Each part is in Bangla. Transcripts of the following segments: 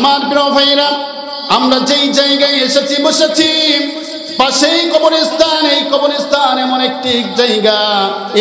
আমার প্রিয় ভাইরা, আমরা যেই জায়গায় এসেছি বসেছি পাশেই কবরস্থান। এই কবরস্থান এমন একটি জায়গা,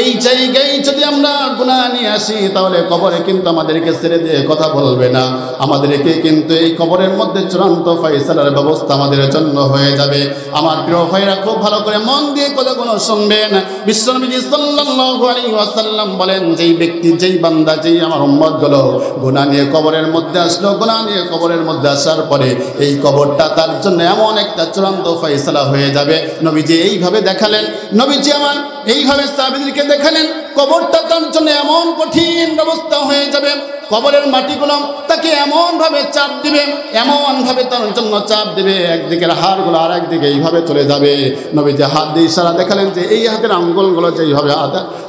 এই জায়গায় যদি আমরা গুনাহ নিয়ে আসি তাহলে কবরে কিন্তু আমাদেরকে ছেড়ে দিয়ে কথা বলবে না, আমাদেরকে কিন্তু এই কবরের মধ্যে চূড়ান্ত ফয়সালার ব্যবস্থা আমাদের জন্য হয়ে যাবে। আমার প্রিয় ভাইরা, খুব ভালো করে মন দিয়ে কথাগুলো শুনবেন। বিশ্বনবী সাল্লাল্লাহু আলাইহি ওয়াসাল্লাম বলেন, যেই ব্যক্তি, যেই বান্দা, যেই আমার উম্মত গুলো গুনাহ নিয়ে কবরের মধ্যে আসলো, গুনাহ নিয়ে কবরের মধ্যে আসার পরে এই কবরটা তার জন্য এমন একটা চূড়ান্ত ফয়সালা হয়ে যাবে। নবীজি এইভাবে দেখালেন, নবীজি আমার এইভাবে সাহাবীদেরকে দেখালেন, কবরটা তার জন্য এমন কঠিন ব্যবস্থা হয়ে যাবে, কবরের মাটিগুলো তাকে এমন ভাবে চাপ দিবে, এমন ভাবে তার জন্য চাপ দিবে, একদিকের হাড়গুলো আর একদিকে এইভাবে চলে যাবে। নবীজি হাত দিয়ে ইশারা দেখালেন যে এই হাতের আঙ্গুলগুলো যেইভাবে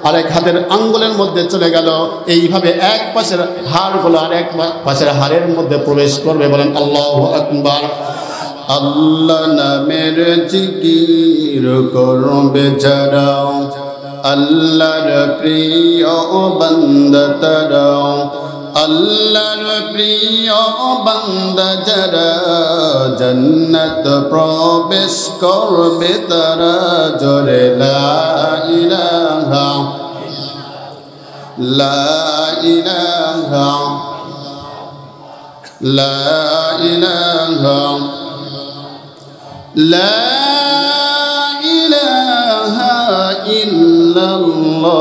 আরেক হাতের আঙ্গুলের মধ্যে চলে গেল, এইভাবে এক পাশের হাড়গুলো আর এক পাশের হাড়ের মধ্যে প্রবেশ করবে। বলেন আল্লাহু আকবার। আল্লাহ নামের জিকির করবে যারা, আল্লাহর প্রিয় বান্দা তারা, আল্লাহর প্রিয় বান্দা যারা, জান্নাত প্রবেশ করবে তারা। জোরে লা ইলাহা লা ইলাহা লা ইলাহা লা ইলাহা ইল্লাল্লাহু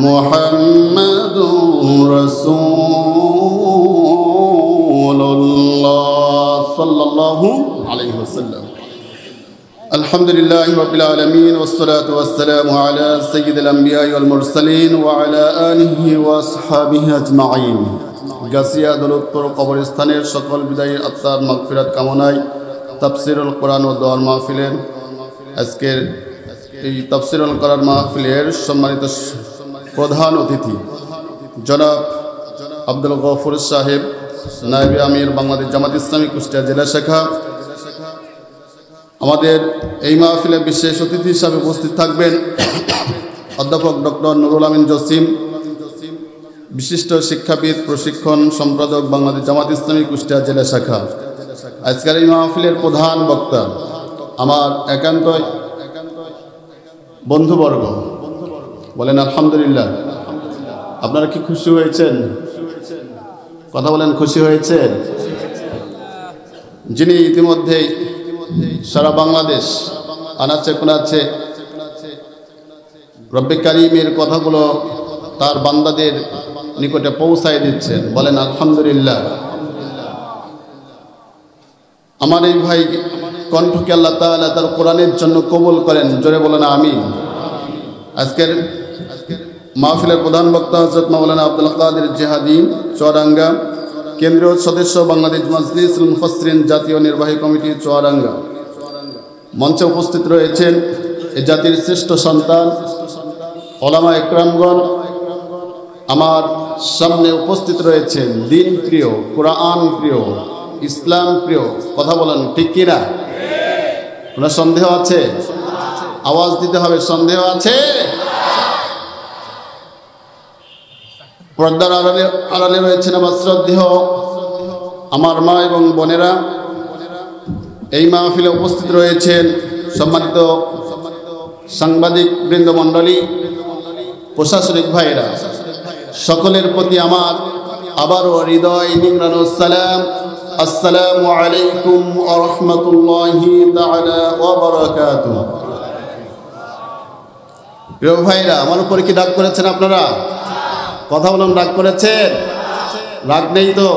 মুহাম্মাদুর রাসূলুল্লাহ সাল্লাল্লাহু আলাইহি ওয়াসাল্লাম। আলহামদুলিল্লাহি রাব্বিল আলামিন ওয়াসসালাতু ওয়াসসালামু আলা সাইয়্যিদিল আমবিয়া ওয়াল মুরসালিন ওয়া আলা আলিহি ওয়া আসহাবিহি আজমাইন। গাছিয়া দৌলতপুর কবরস্থানের সকল বিদায়ী আত্মার মাগফিরাত কামনায় তাফসিরুল কোরআন ও দোয়ার মাহফিলের আজকের এই তাফসিরুল কোরআন মাহফিলের সম্মানিত প্রধান অতিথি জনাব আব্দুল গফুর সাহেব, নায়েবে আমির বাংলাদেশ জামাত ইসলামী কুষ্টিয়া জেলা শাখা, আমাদের এই মাহফিলে বিশেষ অতিথি হিসাবে উপস্থিত থাকবেন অধ্যাপক ডক্টর নুরুল আমিন জসিম, বিশিষ্ট শিক্ষাবিদ, প্রশিক্ষণ সম্পাদক, বাংলাদেশ জামাত ইসলামী কুষ্টিয়া জেলা শাখা। আজকের এই মাহফিলের প্রধান বক্তা আমার একান্ত বন্ধুবর্গ। বলেন আলহামদুলিল্লাহ। আপনারা কি খুশি হয়েছেন? কথা বলেন, খুশি হয়েছেন? যিনি ইতিমধ্যেই সারা বাংলাদেশ আনাচে কোনাচে রব্বে কারিমের কথাগুলো তার বান্দাদের নিকটে পৌঁছায় দিচ্ছেন। বলেন আলহামদুলিল্লাহ। আমার এই ভাই কণ্ঠকে আল্লাহ তাআলা তার কোরআনের জন্য কবুল করেন। জোরে বলেন আমিন। আজকের মাহফিলের প্রধান বক্তা হযরত মাওলানা আব্দুল কাদের জিহাদি, চুয়াডাঙ্গা, কেন্দ্রীয় সদস্য, বাংলাদেশ মাজলিসুল মুফাসসিরিন, জাতীয় নির্বাহী কমিটি, চুয়াডাঙ্গা। মঞ্চে উপস্থিত রয়েছেন এই জাতির শ্রেষ্ঠ সন্তান ওলামা একরামগণ। আমার সামনে উপস্থিত রয়েছেন দিন প্রিয়, কোরআন প্রিয়, ইসলাম প্রিয়। কথা বলেন ঠিক কিনা? কোনো সন্দেহ আছে? আওয়াজ দিতে হবে। সন্দেহ আছে? পর্দার আড়ালে রয়েছেন আমার শ্রদ্ধেয় আমার মা এবং বোনেরা। এই মাহফিলে উপস্থিত রয়েছেন সম্মানিত সাংবাদিক বৃন্দমণ্ডলী, প্রশাসনিক ভাইরা। সকলের প্রতি আমার আবারও হৃদয় নিংড়ানো সালাম। আসসালামু আলাইকুম ওয়া রাহমাতুল্লাহি তাআলা ওয়া বারাকাতুহু। প্রিয় ভাইরা, আমার উপরে কি রাগ করেছেন আপনারা? কথা বলুন, রাগ করেছেন? রাগ নেই তো?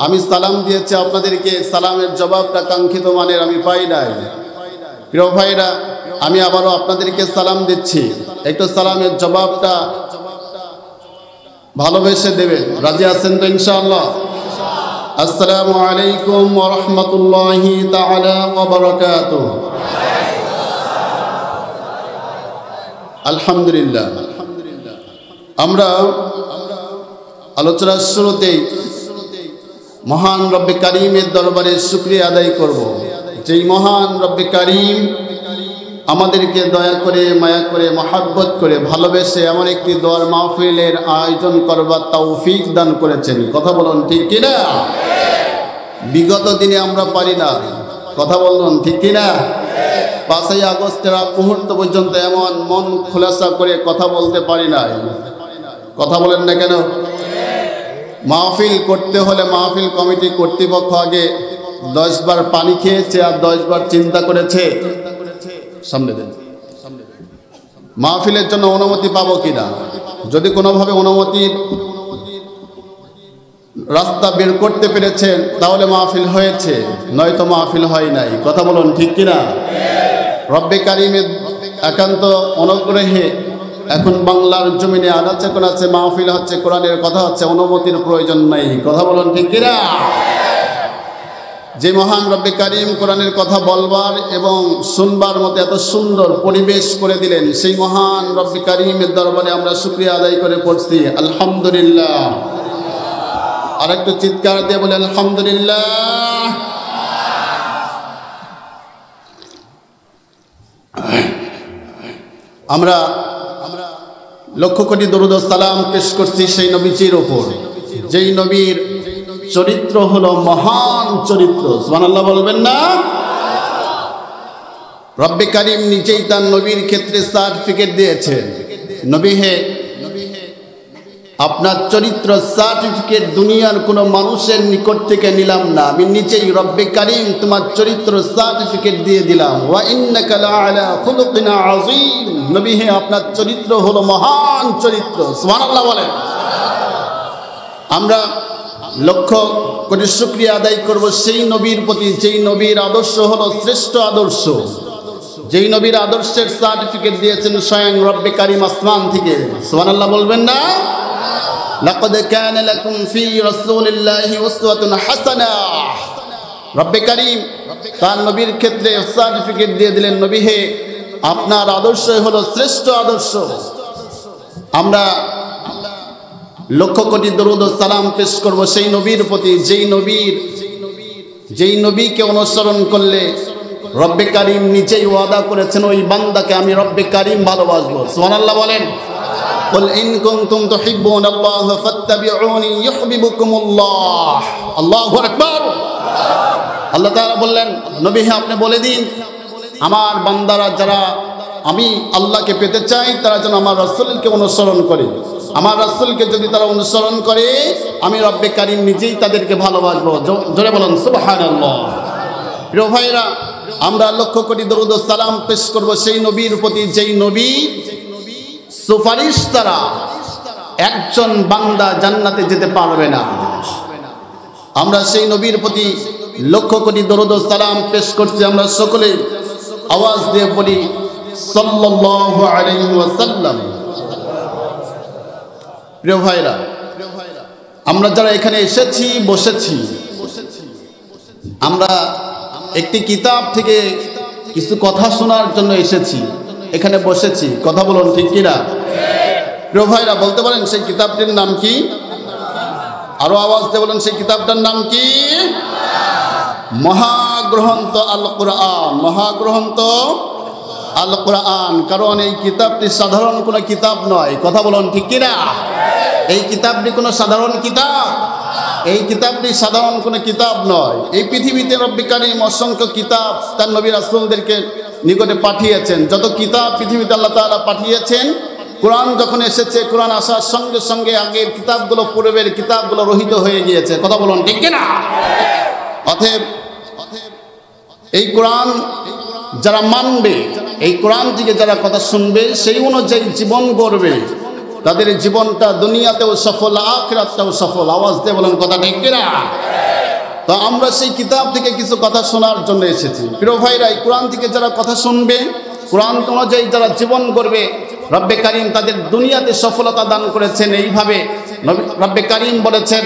আমি সালাম দিয়েছি আপনাদেরকে, সালামের জবাবটা কাঙ্ক্ষিত মানের আমি পাই নাই। প্রিয় ভাইরা, আমি আবারও আপনাদেরকে সালাম দিচ্ছি, একটু সালামের জবাবটা ভালোবেসে দেবেন। রাজি আছেন তো ইনশাআল্লাহ? আসসালামু আলাইকুম ওয়া রাহমাতুল্লাহি তাআলা ওয়া বারাকাতুহু। আলহামদুলিল্লাহ। আমরা আলোচনার শুরুতেই মহান রব্বে কারিমের দরবারে শুকরিয়া আদায় করব, যেই মহান রব্বে কারিম আমাদেরকে দয়া করে মায়া করে মহব্বত করে ভালোবেসে এমন একটি দোয়ার মাহফিলের আয়োজন করবার তৌফিক দান করেছেন। কথা বলুন ঠিক কিনা? বিগত দিনে আমরা পারি না। কথা বলুন ঠিক কিনা? 5ই আগস্টের আগ মুহূর্ত পর্যন্ত এমন মন খোলাসা করে কথা বলতে পারি না। কথা বলেন না কেন? মাহফিল করতে হলে মাহফিল কমিটি কর্তৃপক্ষ আগে 10 বার পানি খেয়েছে আর 10 বার চিন্তা করেছে সামনে দেন মাহফিলের জন্য অনুমতি পাবো কিনা। যদি কোনোভাবে অনুমতির রাস্তা বের করতে পেরেছেন তাহলে মাহফিল হয়েছে, নয়তো মাহফিল হয় নাই। কথা বলুন ঠিক কিনা? রব্বে কারিমের একান্ত অনুগ্রহে এখন বাংলার জমিনে আনাচে কোনাচে মাহফিল হচ্ছে, কোরআনের কথা হচ্ছে, অনুমতির প্রয়োজন নাই। কথা বলুন ঠিক কিনা? যে মহান রব্বে কারিম কোরআনের কথা বলবার এবং শুনবার মতো এত সুন্দর পরিবেশ করে দিলেন, সেই মহান রব্বে কারিমের দরবারে আমরা শুকরিয়া আদায় করে পড়ছি আলহামদুলিল্লাহ। আর একটু চিৎকার দিয়ে বলে আলহামদুলিল্লাহ। আমরা লক্ষ কোটি দরুদ ও সালাম পেশ করছি সেই নবীজির ওপর, যেই নবীর চরিত্র হলো মহান চরিত্র। সুবহানাল্লাহ বলবেন না? রব্বে কারিম নিজেই তার নবীর ক্ষেত্রে সার্টিফিকেট দিয়েছেন, নবী হে আপনার চরিত্র সার্টিফিকেট দুনিয়ার কোনো মানুষের নিকট থেকে নিলাম না, আমি নিজেই রব্বে কারিম তোমার চরিত্র সার্টিফিকেট দিয়ে দিলাম। ওয়া ইন্নাকা লাআলা খুলুকিন আযীম, নবী হে আপনার চরিত্র হলো মহান চরিত্র। সুবহানাল্লাহ বলেন। আমরা লক্ষ কোটি শুকরিয়া আদায় করব সেই নবীর প্রতি, যেই নবীর আদর্শ হলো শ্রেষ্ঠ আদর্শ, যেই নবীর আদর্শের সার্টিফিকেট দিয়েছেন স্বয়ং রব্বে কারিম আসমান থেকে। সুবহানাল্লাহ বলবেন না? লাকাদ কানা লাকুম ফি রাসূলিল্লাহি উসওয়াতুন হাসানাহ। রব্বে কারিম তার নবীর ক্ষেত্রে সার্টিফিকেট দিয়ে দিলেন, নবী হে আপনার আদর্শ হলো শ্রেষ্ঠ আদর্শ। আমরা লক্ষ কোটি দরুদ ও সালাম পেশ করব সেই নবীর প্রতি, যেই নবীকে অনুসরণ করলে রব্বে কারিম নিজেই ওয়াদা করেছেন ওই বান্দাকে আমি রব্বে কারিম ভালোবাসবো। সুবহানাল্লাহ বলেন। কুল ইন কুনতুম তুহিব্বুনাল্লাহ ফাত্তাবিউনি ইউহিব্বুকুমুল্লাহ। আল্লাহু আকবার। আল্লাহ তাআলা বললেন, নবী হে আপনি বলে দিন আমার বান্দারা যারা আমি আল্লাহকে পেতে চাই তারা যেন আমার রাসূলকে অনুসরণ করে। আমার রাসূলকে যদি তারা অনুসরণ করে আমি রব্বে কারিম নিজেই তাদেরকে ভালোবাসবো। জোরে বলুন সুবহানাল্লাহ। প্রিয় ভাইরা, আমরা লক্ষ কোটি দরুদ ও সালাম পেশ করব সেই নবীর প্রতি, যেই নবী সুপারিশ ছাড়া একজন বান্দা জান্নাতে যেতে পারবে না। আমরা সেই নবীর প্রতি লক্ষ কোটি দরুদ ও সালাম পেশ করছি। আমরা সকলে আওয়াজ দিয়ে বলি সাল্লাল্লাহু আলাইহি ওয়াসাল্লাম। প্রিয় ভাইরা, আমরা যারা এখানে এসেছি বসেছি, আমরা একটি কিতাব থেকে কিছু কথা শোনার জন্য এসেছি, এখানে বসেছি। কথা বলুন ঠিক কিনা? প্রিয় ভাইরা, বলতে পারেন সেই কিতাবটির নাম কি? আরো আওয়াজ দিয়ে বলেন সেই কিতাবটার নাম কি? মহাগ্রন্থ আল কোরআন। মহাগ্রন্থ আল কোরআন। কারণ এই কিতাবটি সাধারণ কোনো কিতাব নয়। কথা বলুন ঠিক কিনা? এই কিতাবটি কোনো সাধারণ কিতাব, এই কিতাবটি সাধারণ কোনো কিতাব নয়। এই পৃথিবীতে রব্বে কারিম অসংখ্য কিতাব তার নবী রাসূলদেরকে নিকটে পাঠিয়েছেন। যত কিতাব পৃথিবীতে আল্লাহ তাআলা পাঠিয়েছেন, কোরআন যখন এসেছে, কোরআন আসার সঙ্গে সঙ্গে আগের কিতাবগুলো, পূর্বের কিতাবগুলো রহিত হয়ে গিয়েছে। কথা বলুন ঠিক কিনা? অতএব এই কোরআন যারা মানবে, এই কোরআন থেকে যারা কথা শুনবে, সেই অনুযায়ী জীবন গড়বে, তাদের জীবনটা দুনিয়াতেও সফল, আখিরাতেও সফল। আওয়াজ দিয়ে বলেন কথা ঠিক কিনা? তো আমরা সেই কিতাব থেকে কিছু কথা শোনার জন্য এসেছি। প্রিয় ভাইরা, এই কোরআন থেকে যারা কথা শুনবে, কোরআন অনুযায়ী যারা জীবন করবে, রব্বে কারিম তাদের দুনিয়াতে সফলতা দান করেছেন। এইভাবে রব্বে কারিম বলেছেন,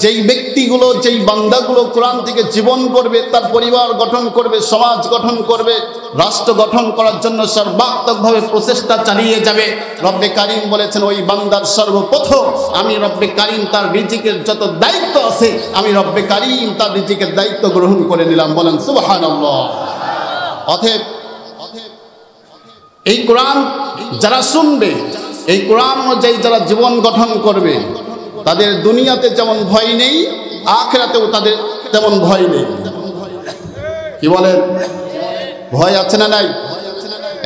যেই ব্যক্তিগুলো, যেই বান্দাগুলো কোরআন থেকে জীবন করবে, তার পরিবার গঠন করবে, সমাজ গঠন করবে, রাষ্ট্র গঠন করার জন্য সর্বাত্মকভাবে প্রচেষ্টা চালিয়ে যাবে, রব্বে কারিম বলেছেন ওই বান্দার সর্বপ্রথম আমি রব্বে কারিম তার রিজিকের যত দায়িত্ব আছে, আমি রব্বে কারিম তার রিজিকের দায়িত্ব গ্রহণ করে নিলাম। বলেন সুবহানাল্লাহ। অতএব এই কোরআন যারা শুনবে, এই কোরআন অনুযায়ী যারা জীবন গঠন করবে, তাদের দুনিয়াতে যেমন ভয় নেই, আখিরাতেও তাদের তেমন ভয় নেই। কি বলেন? ভয় আছে না নাই?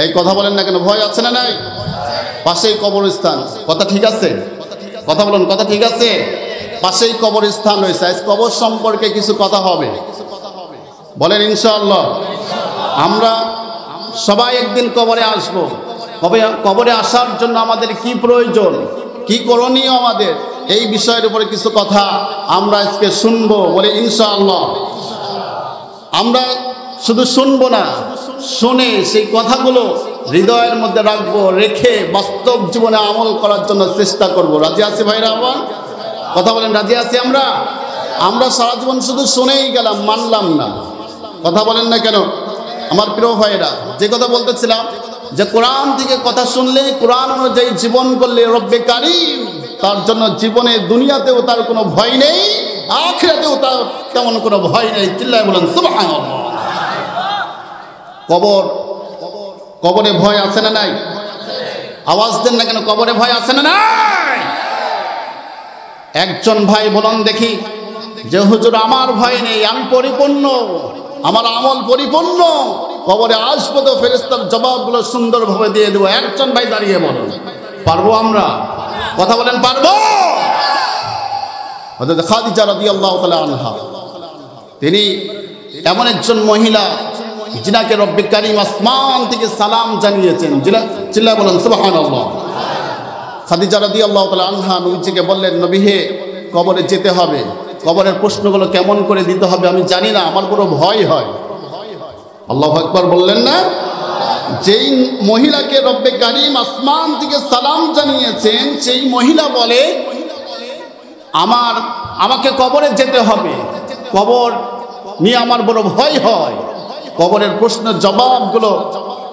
এই কথা বলেন না কেন? ভয় আছে না নাই? পাশেই কবরস্থান, কথা ঠিক আছে? কথা বলুন, কথা ঠিক আছে? পাশেই কবরস্থান রয়েছে। আজ কবর সম্পর্কে কিছু কথা হবে, বলেন ইনশাআল্লাহ। আমরা সবাই একদিন কবরে আসব। কবরে আসার জন্য আমাদের কি প্রয়োজন, কি করণীয় আমাদের, এই বিষয়ের উপরে কিছু কথা আমরা আজকে শুনবো, বলে ইনশাআল্লাহ। আমরা শুধু শুনবো না, শুনে সেই কথাগুলো হৃদয়ের মধ্যে রাখবো, রেখে বাস্তব জীবনে আমল করার জন্য চেষ্টা করব। রাজি আছি ভাইরা? আমার কথা বলেন, রাজি আছি আমরা? আমরা সারা জীবন শুধু শুনেই গেলাম, মানলাম না। কথা বলেন না কেন? আমার প্রিয় ভাইরা, যে কথা বলতেছিলাম যে কোরআন থেকে কথা শুনলে, কোরআন অনুযায়ী জীবন করলে রব্বে কারীম তার জন্য জীবনে দুনিয়াতেও তার কোনো ভয় নেই, আখিরাতেও তার তেমন কোনো ভয় নেই। চিল্লায় বলেন সুবহানাল্লাহ। কবরে ভয় আছে না নাই? আওয়াজ দেন না কেন? কবরে ভয় আছে না নাই? একজন ভাই বলুন দেখি যে হুজুর আমার ভয় নেই, আমি পরিপূর্ণ, আমার আমল পরিপূর্ণ, কবরে আসবো তো ফেরেশতার জবাবগুলো সুন্দরভাবে দিয়ে দেবো। একজন ভাই দাঁড়িয়ে বলুন, পারবো আমরা? কথা বলেন, পারবো? হযরত খাদিজা রাদিয়াল্লাহু তাআলা আনহা, তিনি এমন একজন মহিলা যিনাকে রব্বে কারীম আসমান থেকে সালাম জানিয়েছেন। চিল্লায় বলেন সুবহানাল্লাহ। খাদিজা রাদিয়াল্লাহু তাআলা আনহা নবীজিকে বললেন, নবী হে, কবরে যেতে হবে, কবরের প্রশ্নগুলো কেমন করে দিতে হবে আমি জানি না, আমার বড় ভয় হয়। আল্লাহু আকবার বললেন না? যেই মহিলাকে রব্বে কারীম আসমান থেকে সালাম জানিয়েছেন, সেই মহিলা বলে আমাকে কবরে যেতে হবে, কবর নিয়ে আমার বড় ভয় হয়, কবরের প্রশ্নের জবাবগুলো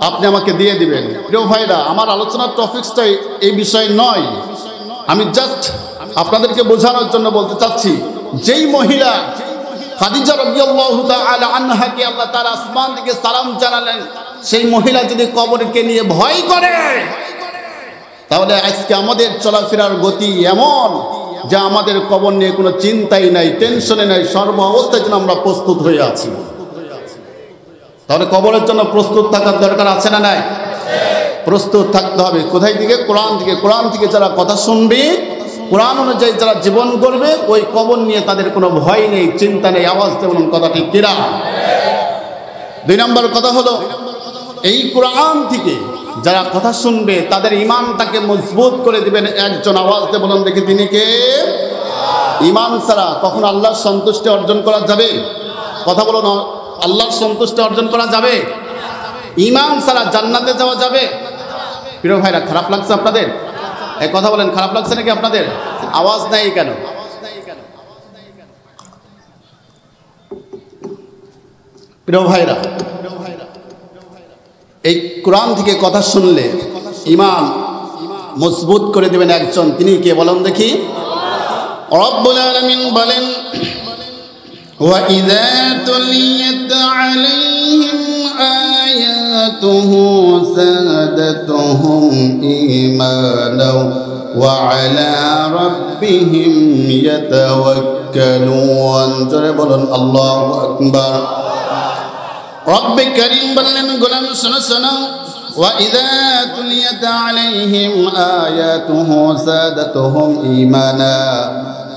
আপনি আমাকে দিয়ে দিবেন। প্রিয় ভাইরা, আমার আলোচনার টপিকসটাই এই বিষয় নয়, আমি জাস্ট আপনাদেরকে বোঝানোর জন্য বলতে চাচ্ছি, যেই মহিলা খাদিজা রাদিয়াল্লাহু তাআলা আনহাকে আল্লাহ তাআলা আসমান থেকে সালাম জানালেন, সেই মহিলা যদি কবরকে নিয়ে ভয় করে, তাহলে আজকে আমাদের চলাফেরার গতি এমন যে আমাদের কবর নিয়ে কোনো চিন্তাই নাই, টেনশনে নাই, সর্ব অবস্থায় যেন আমরা প্রস্তুত হয়ে আছি। তাহলে কবরের জন্য প্রস্তুত থাকার দরকার আছে না নাই? প্রস্তুত থাকতে হবে। কোথায় থেকে? কোরআন থেকে। কোরআন থেকে যারা কথা শুনবে, কোরআন অনুযায়ী যারা জীবন করবে, ওই কবর নিয়ে তাদের কোনো ভয় নেই, চিন্তা নেই। আওয়াজ দেবেন, কথা ঠিক কিনা? 2 নম্বর কথা হলো, এই কোরআন থেকে যারা কথা শুনবে তাদের ঈমানটাকে মজবুত করে দিবেন একজন। আওয়াজ দিয়ে বলুন দেখি, তিনি কে? ঈমান ছাড়া কখন আল্লাহর সন্তুষ্টি অর্জন করা যাবে? কথা বলুন, আল্লাহর সন্তুষ্টি অর্জন করা যাবে? ঈমান ছাড়া জান্নাতে যাওয়া যাবে? প্রিয় ভাইরা, খারাপ লাগছে আপনাদের? এই কথা বলেন, খারাপ লাগছে নাকি আপনাদের? আওয়াজ নাই কেন? প্রিয় ভাইরা, এই কোরআন থেকে কথা শুনলে ঈমান মজবুত করে দেবেন একজন, তিনি কে বলেন দেখি? রব্বুল আলামিন বলেন, ওয়া ইযা তুলিয়াত আলাইহিম আয়াতুহু যাদাতুহুম ঈমানাও ওয়া আলা রাব্বিহিম ইয়াতাওয়াক্কালুন। জোরে বলুন আল্লাহু আকবার। রব্বে কারীম বললেন, গোলাম শোনো শোনো, ওয়া ইযা তুলিয়াত আলাইহিম আয়াতুহু যাদাতুহুম ঈমানা,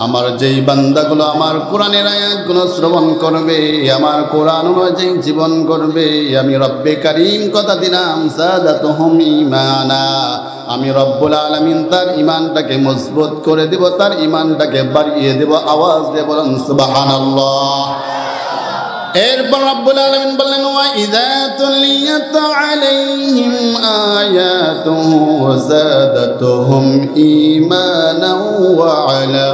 আমার যেই বান্দাগুলো আমার কোরআনের আয়াতগুলো শ্রবণ করবে, আমার কোরআন অনুযায়ী জীবন করবে, আমি রব্বে কারীম কথা দিলাম, যাদাতুহুম ঈমানা, আমি রব্বুল আলামিন তার ঈমানটাকে মজবুত করে দেব, তার ঈমানটাকে বাড়িয়ে দেব। আওয়াজ দিয়ে বলেন সুবহানাল্লাহ। এরপর রব্বুল আলামিন বললেন, ওয়া ইযা তুলিয়াত আলাইহিম আয়াতুহু যাদাতুহুম ঈমানাও ওয়া আলা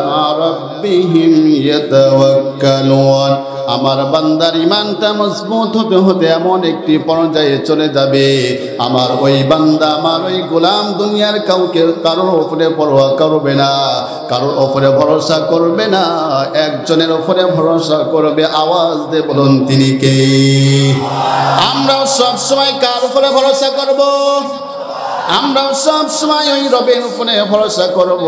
রাব্বিহিম ইয়াতাওয়াক্কালুন, আমার বান্দার ইমানটা মজবুত হতে হতে এমন একটি পর্যায়ে চলে যাবে, আমার ওই বান্দা, আমার ওই গোলাম দুনিয়ার কাউকে কারোর উপরে পরোয়া করবে না, কারোর উপরে ভরসা করবে না, একজনের উপরে ভরসা করবে। আওয়াজ দিয়ে বলুন তিনি কে? আমরা সব সময় কার উপরে ভরসা করব? আমরা সব সময় ওই রবের উপরে ভরসা করব,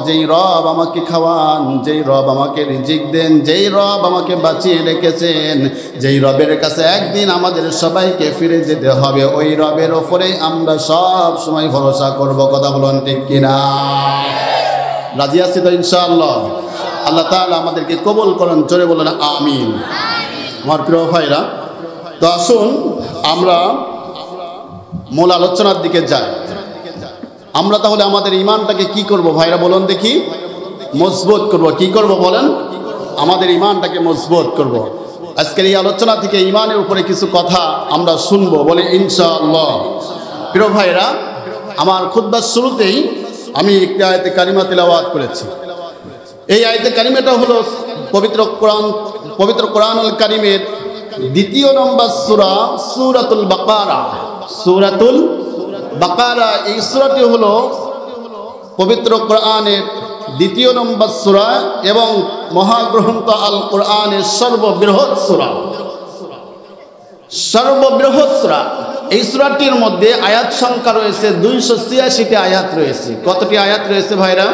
যেই রব আমাকে খাওয়ান, যেই রব আমাকে রিজিক দেন, যেই রব আমাকে বাঁচিয়ে রেখেছেন, যেই রবের কাছে একদিন আমাদের সবাইকে ফিরে যেতে হবে, ওই রবের উপরে আমরা সব সময় ভরসা করব। কথা বলুন ঠিক কিনা? রাজি আছি তো ইনশাআল্লাহ? আল্লাহ তাআলা আমাদেরকে কবুল করুন, জোরে বলুন আমিন। আমার প্রিয় ভাইরা, তো আসুন আমরা মূল আলোচনার দিকে যাই। আমরা তাহলে আমাদের ইমানটাকে কি করব ভাইরা বলুন দেখি? মজবুত করব। কি করব বলেন? আমাদের ইমানটাকে মজবুত করব। আজকের এই আলোচনা থেকে ইমানের উপরে কিছু কথা আমরা শুনবো, বলে ইনশাআল্লাহ। প্রিয় ভাইরা, আমার খুতবার শুরুতেই আমি একটি আয়াতে কারিমা তিলাওয়াত করেছি। এই আয়াতে কারিমাটা হলো পবিত্র কোরআনুল কারিমের 2 নম্বর সূরা, সূরাতুল বাকারা। সূরাতুল বাকারা, এই সূরাটি হলো পবিত্র কোরআনের 2 নম্বর সূরা এবং মহাগ্রন্থ আল কোরআনের সর্ববৃহৎ সূরা। সর্ববৃহৎ সূরা। এই সূরাটির মধ্যে আয়াত সংখ্যা রয়েছে 286টি আয়াত রয়েছে। কতটি আয়াত রয়েছে ভাইরা?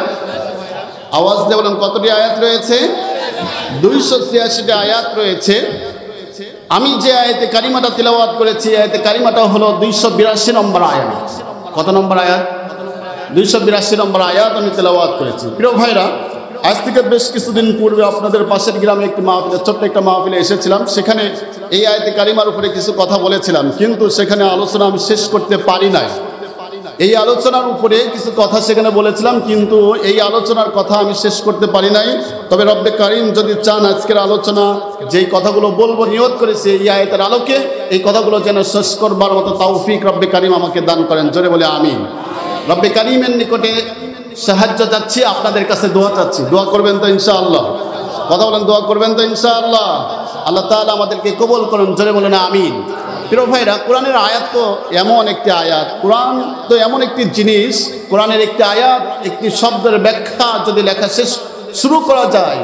আওয়াজ দিয়ে বলেন, কতটি আয়াত রয়েছে? 286টি আয়াত রয়েছে। আমি যে আয়াতে কারিমাটা তিলাওয়াত করেছি, আয়াতে কারিমাটা হলো 282 নম্বর আয়াত। কত নম্বর আয়াত? 282 নম্বর আয়াত আমি তিলাওয়াত করেছি। প্রিয় ভাইরা, আজ থেকে বেশ কিছুদিন পূর্বে আপনাদের পাশের গ্রামে একটি মাহফিলে, ছোট্ট একটা মাহফিলে এসেছিলাম। সেখানে এই আয়াতে কারিমার উপরে কিছু কথা বলেছিলাম, কিন্তু সেখানে আলোচনা আমি শেষ করতে পারি নাই। এই আলোচনার উপরে কিছু কথা সেখানে বলেছিলাম, কিন্তু এই আলোচনার কথা আমি শেষ করতে পারি নাই। তবে রব্বে কারিম যদি চান, আজকের আলোচনা যেই কথাগুলো বলবো, নিয়ত করেছে এই আয়াতের আলোকে এই কথাগুলো যেন শেষ করবার মতো তৌফিক রব্বে কারিম আমাকে দান করেন। জোরে বলে আমিন। রব্বে কারিমের নিকটে সাহায্য চাচ্ছি, আপনাদের কাছে দোয়া চাচ্ছি। দোয়া করবেন তো ইনশাআল্লাহ? কথা বলেন, দোয়া করবেন তো ইনশাআল্লাহ? আল্লাহ তাআলা আমাদেরকে কবুল করুন, জোরে বলেন আমিন। প্রিয় ভাইরা, কোরআনের আয়াত তো এমন একটি আয়াত, কোরআন তো এমন একটি জিনিস, কোরআনের একটি আয়াত, একটি শব্দের ব্যাখ্যা যদি লেখা শেষ শুরু করা যায়,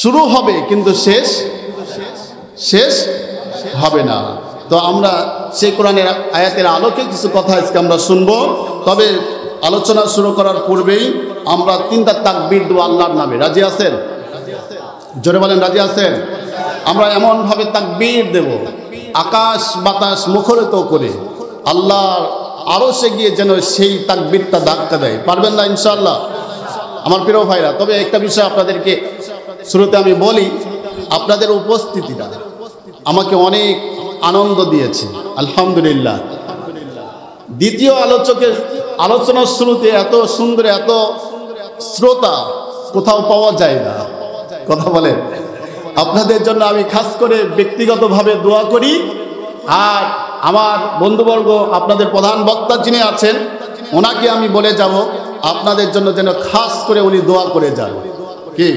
শুরু হবে কিন্তু শেষ হবে না। তো আমরা সেই কোরআনের আয়াতের আলোকে কিছু কথা আজকে আমরা শুনবো। তবে আলোচনা শুরু করার পূর্বেই আমরা 3টা তাকবীর দেব আল্লাহর নামে। রাজি আছেন? জোরে বলেন, রাজি আছেন? আমরা এমনভাবে তাকবীর দেব, আকাশ বাতাস মুখরিত করে আল্লাহর আরশে গিয়ে যেন সেই তাকবীরটা ধাক্কা দেয়। পারবেন না ইনশাআল্লাহ আমার প্রিয় ভাইরা? তবে একটা বিষয় আপনাদেরকে শুরুতে আমি বলি, আপনাদের উপস্থিতিটা আমাকে অনেক আনন্দ দিয়েছে, আলহামদুলিল্লাহ। দ্বিতীয় আলোচকের আলোচনার শুরুতে এত সুন্দর, এত শ্রোতা কোথাও পাওয়া যায় না। কথা বলেন? আপনাদের জন্য আমি খাস করে ব্যক্তিগতভাবে দোয়া করি। আর আমার বন্ধুবর্গ, আপনাদের প্রধান বক্তা যিনি আছেন, ওনাকে আমি বলে যাব আপনাদের জন্য যেন খাস করে উনি দোয়া করে যান। কি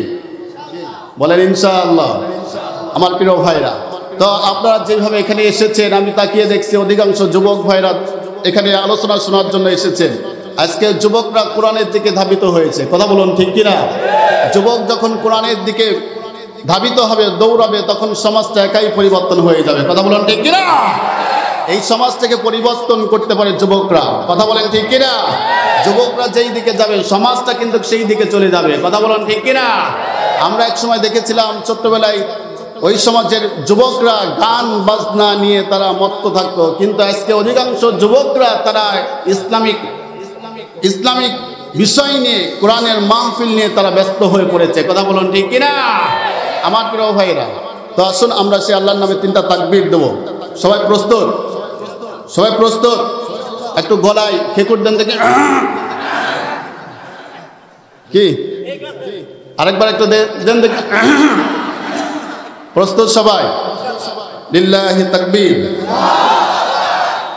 বলেন? ইনশাআল্লাহ আমার প্রিয় ভাইরা। তো আপনারা যেভাবে এখানে এসেছেন, আমি তাকিয়ে দেখছি অধিকাংশ যুবক ভাইরা এখানে আলোচনা শোনার জন্য এসেছেন। আজকে যুবকরা কোরআনের দিকে ধাবিত হয়েছে। কথা বলুন ঠিক কিনা? যুবক যখন কোরআনের দিকে ধাবিত হবে, দৌড়াবে, তখন সমাজটা একাই পরিবর্তন হয়ে যাবে। কথা বলুন ঠিক কিনা? এই সমাজটাকে পরিবর্তন করতে পারে যুবকরা। কথা বলেন ঠিক কিনা? যুবকরা যেই দিকে যাবে, সমাজটা কিন্তু সেই দিকে চলে যাবে। কথা বলুন ঠিক কিনা? আমরা এক সময় দেখেছিলাম ছোট্টবেলায়, ওই সমাজের যুবকরা গান বাজনা নিয়ে তারা মত্ত থাকতো, কিন্তু আজকে অধিকাংশ যুবকরা তারা ইসলামিক বিষয় নিয়ে, কোরআনের মাহফিল নিয়ে তারা ব্যস্ত হয়ে পড়েছে। কথা বলুন ঠিক কিনা আমার প্রিয় ভাইরা? তো আসুন আমরা সে আল্লাহর নামে 3টা তাকবীর দেব। সবাই প্রস্তুত? সবাই প্রস্তুত? একটু গলায় খেকুর দেন দেখে। কি আরেকবার একটু দেন দেখে। প্রস্তুত সবাই? লিল্লাহি তাকবীর।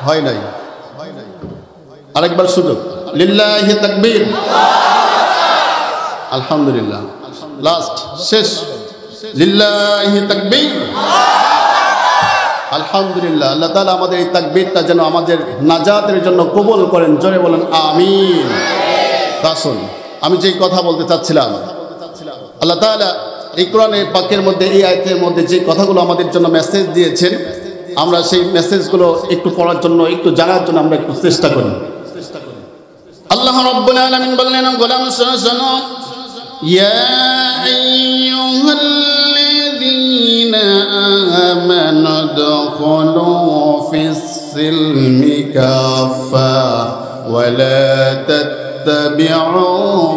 হয় নাই, আরেকবার সুযোগ। লিল্লাহি তাকবীর। আলহামদুলিল্লাহ। লাস্ট, শেষ। লিল্লাহি তাকবীর। আলহামদুলিল্লাহ। আল্লাহ তাআলা আমাদের এই তাকবীরটা যেন আমাদের নাজাতের জন্য কবুল করেন। জোরে বলেন আমিন। আসুন, আমি যেই কথা বলতে চাচ্ছিলাম, আল্লাহ তাআলা এই কোরআনের পাকের মধ্যে, এই আয়াতের মধ্যে যে কথাগুলো আমাদের জন্য মেসেজ দিয়েছেন, আমরা সেই মেসেজগুলো একটু পড়ার জন্য, একটু জানার জন্য আমরা একটু চেষ্টা করি। আল্লাহ রাব্বুল আলামিন বললেন, গোলাম শোনো, ইয়া আইয়ুহাল্লাযীনা আমানু দুখুলু ফিস-সিলমি কাফা ওয়া লা তাত্তাবি'উ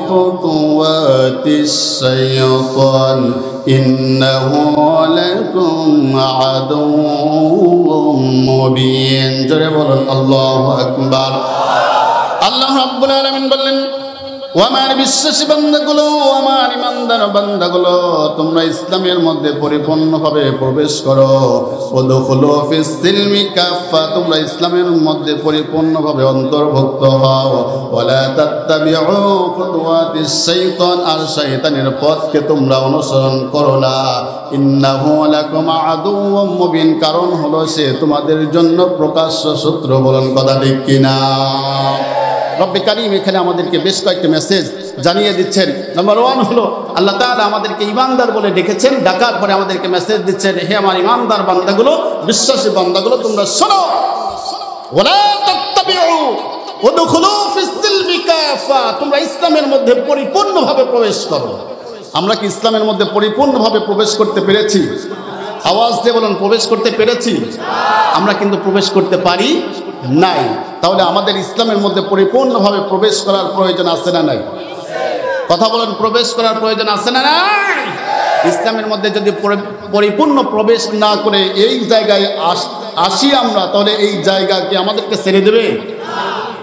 খুতুওয়াতিশ শাইতান ইন্নাহু লাকুম আদুউম মুবিন। জোরে বলুন আল্লাহু আকবার। আল্লাহ রাব্বুল আলামিন বললেন, ও আমার বিশ্বাসী বান্দাগুলো, ও আমার ইমানদার বান্দাগুলো, তোমরা ইসলামের মধ্যে পরিপূর্ণভাবে প্রবেশ করো। ওয়াদখুলু ফিস-সিলমি কাফা, তোমরা ইসলামের মধ্যে পরিপূর্ণভাবে অন্তর্ভুক্ত হও। ওয়ালা তাত্তাবি'উ খুতুওয়াতিশ শাইতান, আর শয়তানের পথকে তোমরা অনুসরণ করো না। ইন্নাহু লাকুম আদুউম মুবিন, কারণ হলো সে তোমাদের জন্য প্রকাশ্য শত্রু। বলুন কথা ঠিক কিনা? রব্বে কারীম এখানে আমাদেরকে বেশ কয়েকটি মেসেজ জানিয়ে দিচ্ছেন। নাম্বার 1 হলো আল্লাহ তাআলা আমাদেরকে ইমানদার বলে ডেকেছেন, ডাকার পরে আমাদেরকে মেসেজ দিচ্ছেন, হে আমার ইমানদার বান্দাগুলো, বিশ্বাসী বান্দাগুলো, তোমরা শোনো, ওয়ালা তাত্তাবিউ ওয়াদখুলু ফিস-সিলমি কাফা, তোমরা ইসলামের মধ্যে পরিপূর্ণভাবে প্রবেশ করো। আমরা কি ইসলামের মধ্যে পরিপূর্ণভাবে প্রবেশ করতে পেরেছি? আওয়াজ দিয়ে বলুন, প্রবেশ করতে পেরেছি? আমরা কিন্তু প্রবেশ করতে পারি নাই। তাহলে আমাদের ইসলামের মধ্যে পরিপূর্ণভাবে প্রবেশ করার প্রয়োজন আছে না নাই? কথা বলেন, প্রবেশ করার প্রয়োজন আছে না নাই? ইসলামের মধ্যে যদি পরিপূর্ণ প্রবেশ না করে এই জায়গায় আসি আমরা, তাহলে এই জায়গা কি আমাদেরকে ছেড়ে দেবে?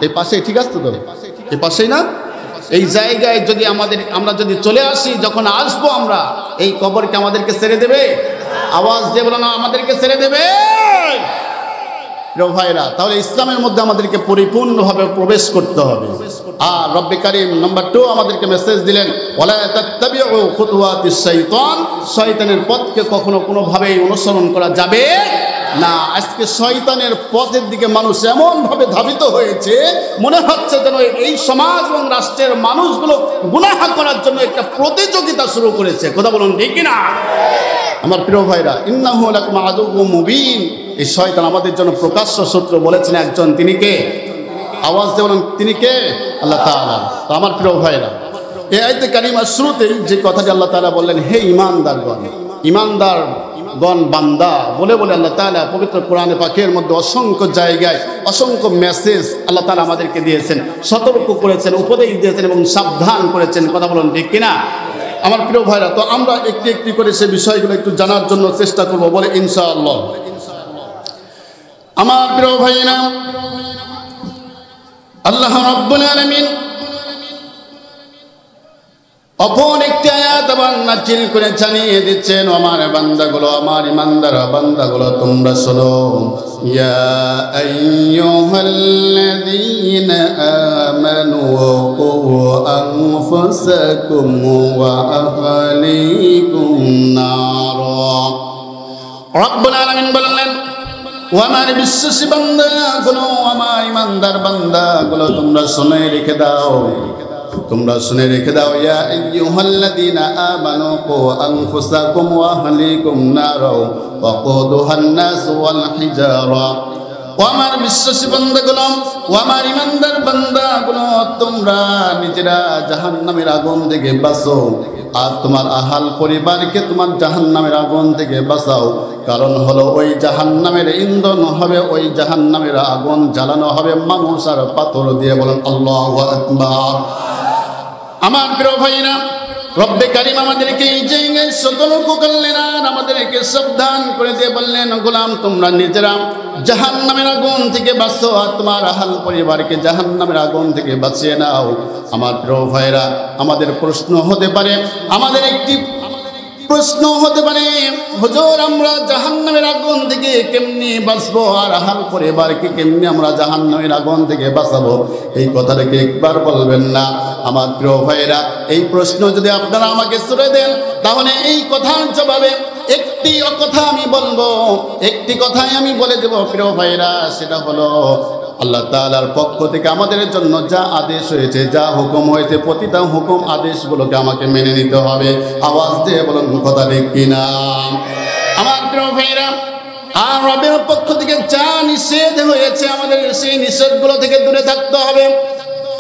এই পাশেই, ঠিক আছে তো? এই পাশেই না? এই জায়গায় যদি আমরা যদি চলে আসি, যখন আসবো আমরা, এই কবরকে আমাদেরকে ছেড়ে দেবে? আওয়াজ দিয়ে বলো না, আমাদেরকে ছেড়ে দেবে? ভাইরা, তাহলে ইসলামের মধ্যে আমাদেরকে পরিপূর্ণভাবে প্রবেশ করতে হবে। আর রব্বে কারীম নাম্বার 2 আমাদেরকে মেসেজ দিলেন, ওয়ালা তাত্তাবিউ খুতুওয়াতিশ শাইতান, শয়তানের পথকে কখনো কোনোভাবেই অনুসরণ করা যাবে না। আজকে শয়তানের পথের দিকে মানুষ এমন ভাবে ধাবিত হয়েছে, মনে হচ্ছে যেন এই সমাজ এবং রাষ্ট্রের মানুষগুলো গুনাহ করার জন্য একটা প্রতিযোগিতা শুরু করেছে। কথা বলুন ঠিক কিনা? আমার প্রিয় ভাইরা, ইন্নাহু লাকুম আদুউম মুবিন, এই শয়তান আমাদের জন্য প্রকাশ্য শত্রু। বলেছেন একজন, তিনি কে? আওয়াজ দিয়ে বলুন, তিনি কে? আল্লাহ তাআলা। তো আমার প্রিয় ভাইরা, এই আয়াতে কারিমার শুরুতেই যে কথাটি আল্লাহ তাআলা বললেন, হে ইমানদারগণ, ইমানদারগণ বান্দা বলে বলে আল্লাহ তাআলা পবিত্র কোরআনে পাকের মধ্যে অসংখ্য জায়গায় অসংখ্য মেসেজ আল্লাহ তাআলা আমাদেরকে দিয়েছেন, সতর্ক করেছেন, উপদেশ দিয়েছেন এবং সাবধান করেছেন। কথা বলুন ঠিক কিনা? আমার প্রিয় ভাইরা, তো আমরা একটি একটি করে সে বিষয়গুলো একটু জানার জন্য চেষ্টা করব, বলে ইনশাআল্লাহ। আমার প্রিয় ভাইরা, আল্লাহ রাব্বুল আলামিন অপর একটি আয়াত আবার নাজিল করে জানিয়ে দিচ্ছেন, আমার বান্দাগুলো, আমার ইমানদার বান্দাগুলো, তোমরা শোনো, ইয়া আইয়ুহাল্লাযীনা আমানু কু আনফুসাকুম ওয়া আহলিকুম নারা। রব্বুল আলামিন বললেন, ও আমার বিশ্বাসী বান্দাগুলো, আমার ইমানদার বান্দাগুলো, তোমরা শুনে রেখে দাও, তোমরা শুনে রেখে দাও, ইয়া আইয়ুহাল্লাযীনা আমানু কু আনফুসাকুম ওয়া আহলিকুম নারা ওয়াকুদুহান নাস ওয়াল হিজারা। ও আমার বিশ্বাসী বান্দাগুলো, ও আমার ইমানদার বান্দাগুলো, তোমরা নিজেরা জাহান্নামের আগুন থেকে বাঁচো, আর তোমার আহাল পরিবারকে তোমার জাহান্নামের আগুন থেকে বাঁচাও। কারণ হলো ওই জাহান্নামের ইন্ধন হবে, ওই জাহান্নামের আগুন জ্বালানো হবে মানুষ আর পাথর দিয়ে। বলেন আল্লাহু আকবার। আমার প্রিয় ভাইরা, রব্বে কারীম আমাদেরকে এই জায়গায় সতর্ক করলেন আর আমাদেরকে সাবধান করে দিয়ে বললেন, গোলাম, তোমরা নিজেরা জাহান্নামের আগুন থেকে বাঁচো আর তোমার আহাল পরিবারকে জাহান্নামের আগুন থেকে বাঁচিয়ে নাও। আমার প্রিয় ভাইরা, আমাদের প্রশ্ন হতে পারে, আমাদের একটি প্রশ্ন হতে পারে, হুজুর আমরা জাহান্নামের আগুন থেকে কেমনি বাঁচবো, আর আহাল পরিবারকে কেমনি আমরা জাহান্নামের আগুন থেকে বাঁচাবো? এই কথাটাকে একবার বলবেন না? আমার প্রিয় ভাইরা, এই প্রশ্ন যদি আপনারা আমাকে ছুড়ে দেন, তাহলে এই কথার জবাবে একটি কথা আমি বলবো, একটি কথাই আমি বলে দেব প্রিয় ভাইরা, সেটা হলো আল্লাহ তাআলার পক্ষ থেকে আমাদের জন্য যা আদেশ হয়েছে, যা হুকুম হয়েছে, প্রতিটা হুকুম আদেশগুলোকে আমাকে মেনে নিতে হবে। আওয়াজ দিয়ে বলুন কথা ঠিক কিনা? আমার প্রিয় ভাইরা, আর রবের পক্ষ থেকে যা নিষেধ হয়েছে আমাদের সেই নিষেধগুলো থেকে দূরে থাকতে হবে।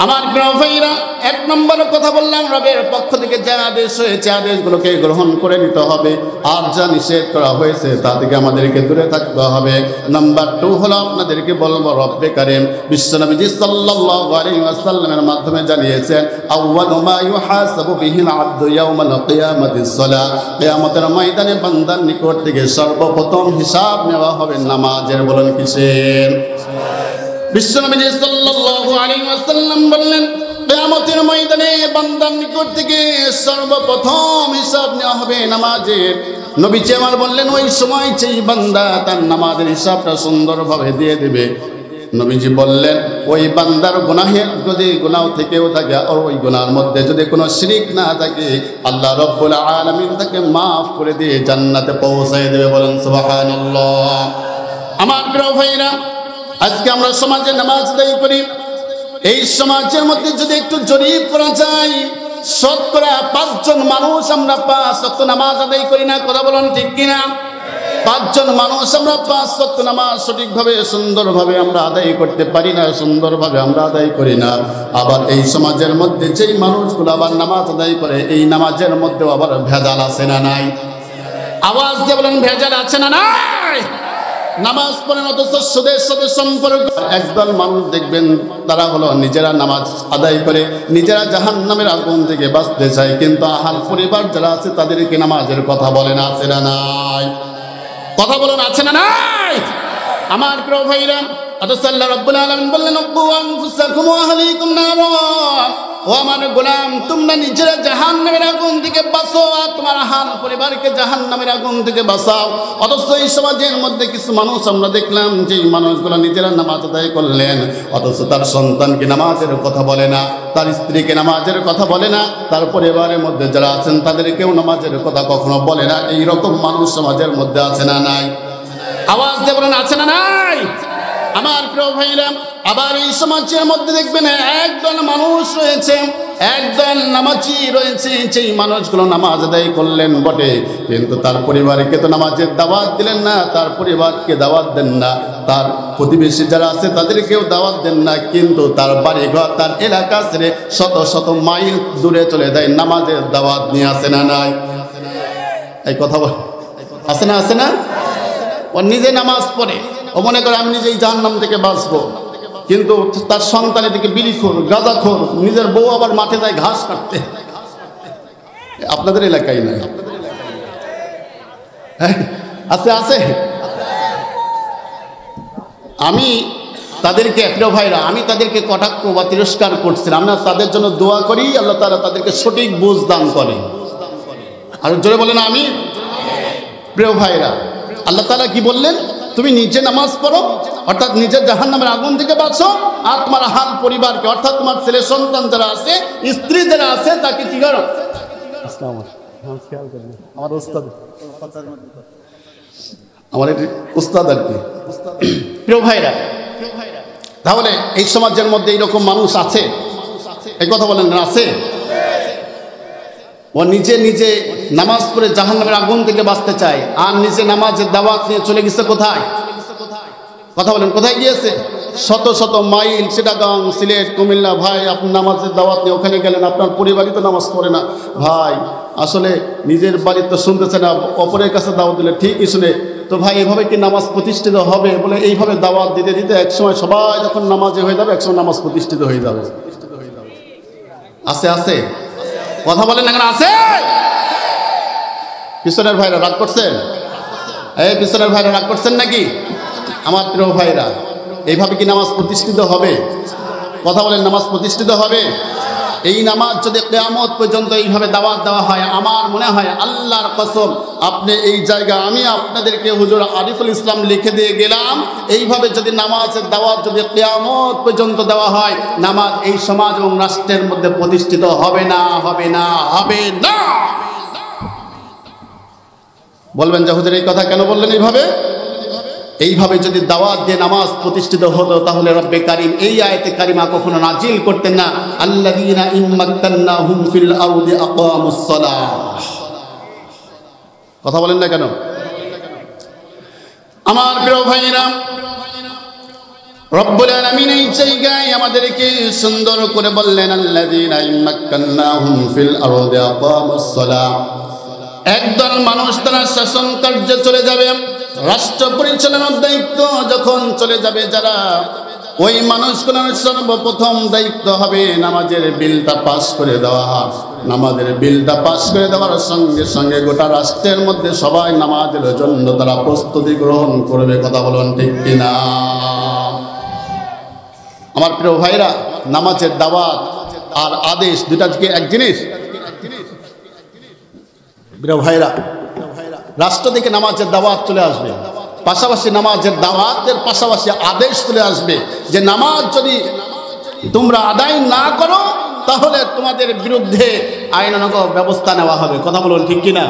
আমার প্রিয় ভাইরা, এক নম্বর কথা বললাম, রবের পক্ষ থেকে যা আদেশ হয়েছে আদেশগুলোকে গ্রহণ করে নিতে হবে, আর যা নিষেধ করা হয়েছে তা থেকে আমাদেরকে দূরে থাকতে হবে। নাম্বার 2 হলো আপনাদেরকে বলবো, রব্বে কারীম বিশ্বনবী সাল্লাল্লাহু আলাইহি ওয়াসাল্লামের মাধ্যমে জানিয়েছেন, আউয়ালু মা ইউহাসাবু বিহিল আবদু ইয়াউমাল কিয়ামাতিস সালাহ, কিয়ামতের ময়দানে বান্দার নিকট থেকে সর্বপ্রথম হিসাব নেওয়া হবে নামাজের। বলেন কিসের? বিশ্বনবী সাল্লাল্লাহু আলাইহি ওয়াসাল্লাম বললেন, কিয়ামতের ময়দানে বান্দার নিকট থেকে সর্বপ্রথম হিসাব নেওয়া হবে নামাজের। নবীজি আমার বললেন, ওই সময় যেই বান্দা তার নামাজের হিসাবটা সুন্দরভাবে দিয়ে দেবে, নবীজি বললেন ওই বান্দার গুনাহের যদি গুনাহ থেকেও থাকে, আর ওই গুনার মধ্যে যদি কোনো শিরক না থাকে, আল্লাহ রাব্বুল আলামিন তাকে মাফ করে দিয়ে জান্নাতে পৌঁছায় দেবে। বলেন সুবহানাল্লাহ। আমার প্রিয় ভাইরা, আজকে আমরা সমাজে নামাজ আদায় করি, এই সমাজের মধ্যে যদি একটু জরিপ করা যায়, শতকরা 5 জন মানুষ আমরা 5 ওয়াক্ত নামাজ আদায় করি না। কথা বলুন ঠিক কিনা? 5 জন মানুষ আমরা 5 ওয়াক্ত নামাজ সঠিকভাবে সুন্দরভাবে আমরা আদায় করতে পারি না, সুন্দরভাবে আমরা আদায় করি না। আবার এই সমাজের মধ্যে যেই মানুষগুলো আবার নামাজ আদায় করে, এই নামাজের মধ্যেও আবার ভেজাল আছে না নাই? আওয়াজ দিয়ে বলেন, ভেজাল আছে না নাই? নামাজ পড়েন অথচ সুদের সাথে সম্পর্ক। একদল মানুষ দেখবেন তারা হলো নিজেরা নামাজ আদায় করে, নিজেরা জাহান্নামের আগুন থেকে বাঁচতে চায়, কিন্তু আহাল পরিবার যারা আছে তাদেরকে নামাজের কথা বলে না। আছে না নাই? কথা বলেন, আছে না নাই? আমার প্রিয় ভাইরা, অথচ আল্লাহ রাব্বুল আলামিন বললেন, কু আনফুসাকুম ওয়া আহলিকুম নারা, ও আমার গোলাম তোমরা নিজেরা জাহান্নামের আগুন থেকে বাঁচো আর তোমার আহাল পরিবারকে জাহান্নামের আগুন থেকে বাঁচাও। অথচ এই সমাজের মধ্যে কিছু মানুষ আমরা দেখলাম, যেই মানুষগুলো নিজেরা নামাজ আদায় করলেন, অথচ তার সন্তানকে নামাজের কথা বলে না, তার স্ত্রীকে নামাজের কথা বলে না, তার পরিবারের মধ্যে যারা আছেন তাদেরকেও নামাজের কথা কখনো বলে না। এইরকম মানুষ সমাজের মধ্যে আছে না নাই? আওয়াজ দিয়ে বলেন, আছে না নাই? আমার প্রিয় ভাইরা, আবার এই সমাজের মধ্যে দেখবেন একদল মানুষ রয়েছে, একদল নামাজি রয়েছে, সেই মানুষগুলো নামাজ আদায় করলেন বটে, কিন্তু তার পরিবারকে তো নামাজের দাওয়াত দিলেন না, তার পরিবারকে দাওয়াত দেন না, তার প্রতিবেশী যারা আছে তাদেরকেও দাওয়াত দেন না, কিন্তু তার বাড়ি ঘর, তার এলাকা ছেড়ে শত শত মাইল দূরে চলে যায় নামাজের দাওয়াত নিয়ে। আসে না নাই? এই কথা আছে না? আছে না? ও নিজে নামাজ পড়ে, ও মনে করে আমি নিজেই জাহান্নাম থেকে বাঁচবো, কিন্তু তার সন্তানের দিকে বিড়িখোর, গাঁজাখোর, নিজের বউ আবার মাঠে যায় ঘাস কাটতে। আপনাদের এলাকায় নাই? আছে? আছে? আমি তাদেরকে, প্রিয় ভাইরা, আমি তাদেরকে কটাক্ষ বা তিরস্কার করছিলাম না, তাদের জন্য দোয়া করি আল্লাহ তাআলা তাদেরকে সঠিক বুঝ দান করে। আর জোরে বলেন আমি। প্রিয় ভাইরা, আল্লাহ তাআলা কি বললেন? তুমি নিজে নামাজ পড়ো, অর্থাৎ নিজের জাহান্নামের আগুন থেকে বাঁচো, আর তোমার আহাল পরিবারকে, অর্থাৎ তোমার ছেলে সন্তান যারা আছে, স্ত্রী যারা আছে, তাকে কি করো? আমার উস্তাদ, আমার উস্তাদ আর কি। প্রিয় ভাইরা, তাহলে এই সমাজের মধ্যে এইরকম মানুষ আছে? এই কথা বলেন না, আছে? ও নিজে নিজে নামাজ পড়ে জাহান্নামের আগুন থেকে বাঁচতে চায়, আর নিজে নামাজের দাওয়াত নিয়ে চলে গেছে কোথায়? কথা বলেন, কোথায় গিয়েছে? শত শত মাইল, চিটাগাং, সিলেট, কুমিল্লা। ভাই আপনি নামাজের দাওয়াত নিয়ে ওখানে গেলেন, আপনার পরিবারই তো নামাজ পড়ে না। ভাই আসলে নিজের বাড়ির তো শুনতেছে না, অপরের কাছে দাওয়াত দিলে ঠিকই শুনে। তো ভাই এভাবে কি নামাজ প্রতিষ্ঠিত হবে? বলে এইভাবে দাওয়াত দিতে দিতে একসময় সবাই যখন নামাজে হয়ে যাবে, একসময় নামাজ প্রতিষ্ঠিত হয়ে যাবে। আছে? আছে? কথা বলেন না কেন? আছে? পিছনের ভাইরা রাগ করছেন? এই পিছনের ভাইরা রাগ করছেন নাকি? আমার প্রিয় ভাইরা, এইভাবে কি নামাজ প্রতিষ্ঠিত হবে? কথা বলেন, নামাজ প্রতিষ্ঠিত হবে? এই নামাজ যদি কিয়ামত পর্যন্ত এইভাবে দাওয়াত দেওয়া হয়, আমার মনে হয় আল্লাহর কসম, আপনি এই জায়গা আমি আপনাদেরকে হুজুর আরিফুল ইসলাম লিখে দিয়ে গেলাম, এইভাবে যদি নামাজের দাওয়াত যদি কিয়ামত পর্যন্ত দেওয়া হয়, নামাজ এই সমাজ এবং রাষ্ট্রের মধ্যে প্রতিষ্ঠিত হবে না, হবে না, হবে না। বলবেন যে হুজুর এই কথা কেন বললেন এইভাবে? এইভাবে যদি দাওয়াত দিয়ে নামাজ প্রতিষ্ঠিত হতো, তাহলে রব্বে কারীম এই আয়াতে কারিমা কখনো নাজিল করতেন না, আল্লাযীনা ইম্মাক্কান্নাহুম ফিল আরদি আকামুস সালাহ। কথা বলেন না কেন? আমার প্রিয় ভাইরা, রব্বুল আলামিন এই জায়গায় আমাদেরকে সুন্দর করে বললেন, আল্লাযীনা ইম্মাক্কান্নাহুম ফিল আরদি আকামুস সালাহ। একদল মানুষ তারা শাসন কার্যে চলে যাবে, রাষ্ট্র পরিচালনার দায়িত্ব যখন চলে যাবে যারা, ওই মানুষগুলোর সর্বপ্রথম দায়িত্ব হবে নামাজের বিলটা পাস করে দেওয়া। নামাজের বিলটা পাস করে দেওয়ার সঙ্গে সঙ্গে গোটা রাষ্ট্রের মধ্যে সবাই নামাজের জন্য তারা প্রস্তুতি গ্রহণ করবে। কথা বলুন ঠিক কিনা? আমার প্রিয় ভাইরা, নামাজের দাওয়াত আর আদেশ দুটা কি এক জিনিস? প্রিয় ভাইরা, রাষ্ট্র থেকে নামাজের দাওয়াত চলে আসবে, পাশাপাশি নামাজের দাওয়াতের পাশাপাশি আদেশ চলে আসবে যে নামাজ যদি তোমরা আদায় না করো তাহলে তোমাদের বিরুদ্ধে আইনানুগ ব্যবস্থা নেওয়া হবে। কথা বলুন ঠিক কিনা?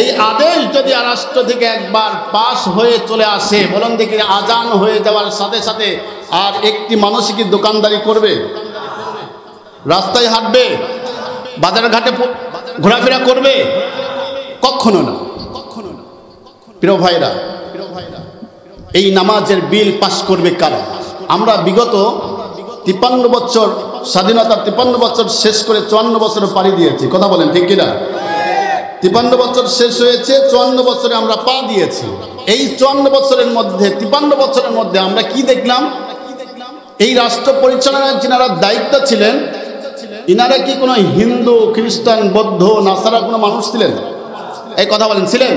এই আদেশ যদি রাষ্ট্র থেকে একবার পাস হয়ে চলে আসে, বলুন দেখি, আজান হয়ে যাওয়ার সাথে সাথে আর একটি মানুষ কি দোকানদারি করবে, রাস্তায় হাঁটবে, বাজার ঘাটে ঘোরাফেরা করবে? কখনো না। প্রিয় ভাইরা, এই নামাজের বিল পাস করবে কারা? আমরা বিগত 53 বছর স্বাধীনতা, 53 বছর শেষ করে 54 বছরে পাড়ি দিয়েছি। কথা বলেন ঠিক কিনা? 53 বছর শেষ হয়েছে, 54 বছরে আমরা পা দিয়েছি। এই 54 বছরের মধ্যে, 53 বছরের মধ্যে আমরা কি দেখলাম? এই রাষ্ট্র পরিচালনার যিনারা দায়িত্ব ছিলেন, ইনারা কি কোনো হিন্দু, খ্রিস্টান, বৌদ্ধ, নাসারা কোনো মানুষ ছিলেন? এই কথা বলেন, ছিলেন?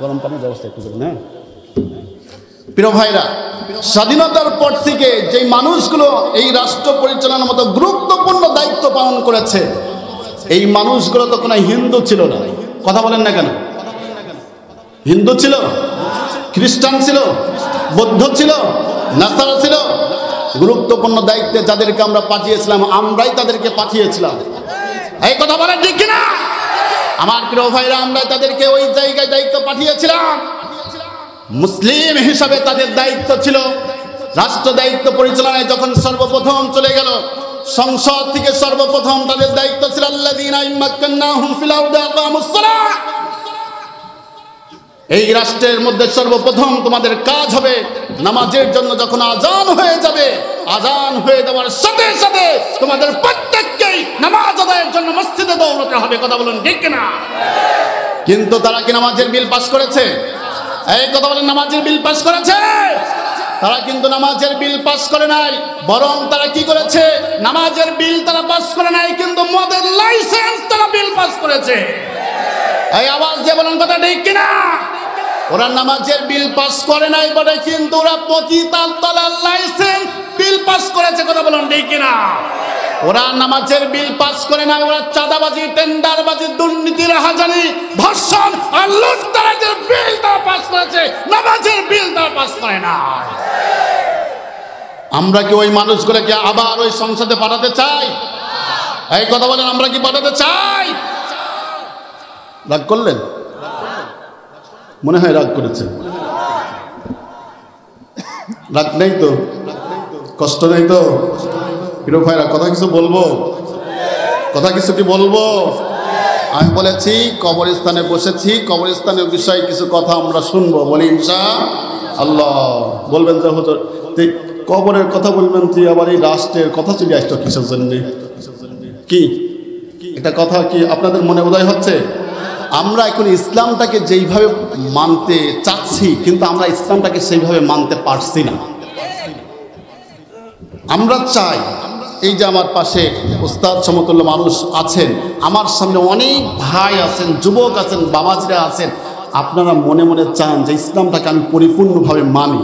গরম পানির ব্যবস্থা একটু করুন। হ্যাঁ প্রিয় ভাইরা, স্বাধীনতার পর থেকে যে মানুষগুলো এই রাষ্ট্র পরিচালনার মতো গুরুত্বপূর্ণ দায়িত্ব পালন করেছে, এই মানুষগুলো তো কোনো হিন্দু ছিল না। কথা বলেন না কেন? হিন্দু ছিল, খ্রিস্টান ছিল, বৌদ্ধ ছিল, নাসারা ছিল। গুরুত্বপূর্ণ দায়িত্বে যাদেরকে আমরা পাঠিয়েছিলাম, আমরাই তাদেরকে পাঠিয়েছিলাম। এই কথা বলেন ঠিক কিনা? আমার প্রিয় ভাইরা, আমরা তাদেরকে ওই জায়গায় দায়িত্ব পাঠিয়েছিলাম। মুসলিম হিসাবে তাদের দায়িত্ব ছিল, রাষ্ট্র দায়িত্ব পরিচালনায় যখন সর্বপ্রথম চলে গেল, সংসদ থেকে সর্বপ্রথম তাদের দায়িত্ব ছিল আল্লাযীনা ইম্মাক্কান্নাহুম ফিল আরদি আকামুস সালাহ। এই রাষ্ট্রের মধ্যে সর্বপ্রথম তোমাদের কাজ হবে নামাজের জন্য যখন আজান হয়ে যাবে, আজান হয়ে যাওয়ার সাথে সাথে তোমাদের প্রত্যেককেই নামাজ আদায়ের জন্য মসজিদে দৌড়তে হবে। কথা বলুন ঠিক কিনা? কিন্তু তারা কি নামাজের বিল পাস করেছে? এই কথা বলেন, নামাজের বিল পাস করেছে? তারা কিন্তু নামাজের বিল পাস করে নাই, বরং তারা কি করেছে? নামাজের বিল তারা পাস করে নাই, কিন্তু মদের লাইসেন্স তারা বিল পাস করেছে। এই আওয়াজ দিয়ে বলেন কথা ঠিক কিনা? ওরা নামাজের বিল পাস করে নাই বলে, কিন্তু ওরা পতিতালতলার লাইসেন্স বিল পাস করেছে। কথা বলুন ঠিক কিনা? ওরা নামাজের বিল পাস করে নাই, ওরা চাঁদাবাজি, টেন্ডারবাজি, দুর্নীতি, রাহাজানি, ধর্ষণ আর লুটতরাজের বিল তারা পাস করেছে, নামাজের বিল তারা পাস করে না। আমরা কি ওই মানুষগুলোকে আবার ওই সংসদে পাঠাতে চাই? এই কথা বলেন, আমরা কি পাঠাতে চাই? রাগ করলেন? মনে হয় রাগ করেছেন। রাগ নেই তো? কষ্ট নেই তো? প্রিয় ভাইরা, কথা কিছু বলবো? কথা কিছু কি বলবো? আমি বলেছি কবরস্থানে বসেছি, কবরস্থানের বিষয়ে কিছু কথা আমরা শুনবো, বলি ইনশাআল্লাহ। বলবেন যে হুজুর কবরের কথা বলবেন, তুই আবার এই রাষ্ট্রের কথা চলে আসতো কিসের জন্য? কি এটা কথা কি আপনাদের মনে উদয় হচ্ছে? আমরা এখন ইসলামটাকে যেইভাবে মানতে চাচ্ছি, কিন্তু আমরা ইসলামটাকে সেইভাবে মানতে পারছি না। আমরা চাই, এই যে আমার পাশে উস্তাদ সমতুল্য মানুষ আছেন, আমার সামনে অনেক ভাই আছেন, যুবক আছেন, বাবাজিরা আছেন, আপনারা মনে মনে চান যে ইসলামটাকে আমি পরিপূর্ণভাবে মানি,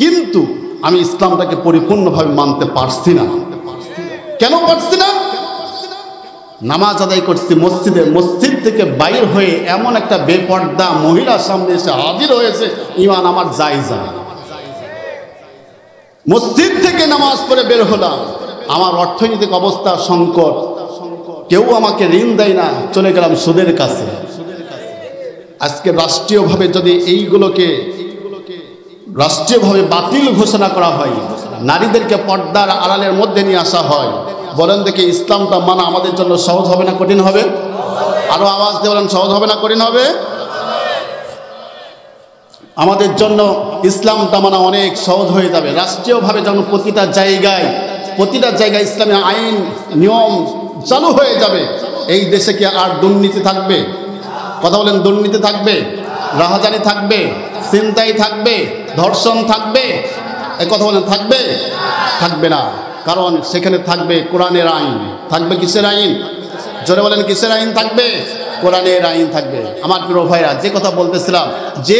কিন্তু আমি ইসলামটাকে পরিপূর্ণভাবে মানতে পারছি না। কেন পারছি না? নামাজ আদায় করছি মসজিদে, মসজিদ থেকে বাইর হয়ে এমন একটা বেপর্দা মহিলার সামনে এসে হাজির হয়েছে, ইমান আমার জায়েজ না। মসজিদ থেকে নামাজ পড়ে বের হলাম, আমার অর্থনৈতিক অবস্থা সংকট, কেউ আমাকে ঋণ দেয় না, চলে গেলাম সুদের কাছে। আজকে রাষ্ট্রীয়ভাবে যদি এইগুলোকে রাষ্ট্রীয়ভাবে বাতিল ঘোষণা করা হয়, নারীদেরকে পর্দার আড়ালের মধ্যে নিয়ে আসা হয়, বলেন দেখি ইসলামটা মানা আমাদের জন্য সহজ হবে না কঠিন হবে? আরো আওয়াজ দিয়ে বলেন, সহজ হবে না কঠিন হবে? আমাদের জন্য ইসলামটা মানা অনেক সহজ হয়ে যাবে। রাষ্ট্রীয়ভাবে যখন প্রতিটা জায়গায় ইসলামী আইন নিয়ম চালু হয়ে যাবে, এই দেশে কি আর দুর্নীতি থাকবে? কথা বলেন, দুর্নীতি থাকবে? রাহাজানি থাকবে? ছিনতাই থাকবে? ধর্ষণ থাকবে? এই কথা বলেন, থাকবে? থাকবে না, কারণ সেখানে থাকবে কোরআনের আইন। থাকবে কিসের আইন? জোরে বলেন, কিসের আইন থাকবে? কোরআনের আইন থাকবে। আমার প্রিয় ভাইরা, যে কথা বলতেছিলাম, যে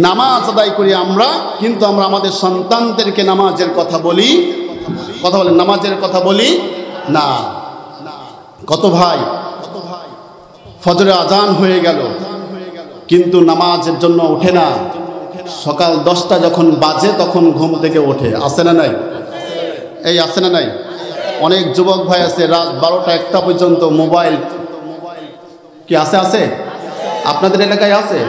নামাজ আদায় করি আমরা, কিন্তু আমরা আমাদের সন্তানদেরকে নামাজের কথা বলি, কথা বলেন, নামাজের কথা বলি না। কত ভাই ফজরে আজান হয়ে গেল কিন্তু নামাজের জন্য ওঠে না, সকাল 10টা যখন বাজে তখন ঘুম থেকে ওঠে, আছে না নাই? এই আছে না নাই? অনেক যুবক ভাই আছে রাত 12টা 1টা পর্যন্ত মোবাইল, কি আছে? আপনাদের এলাকায় আছে?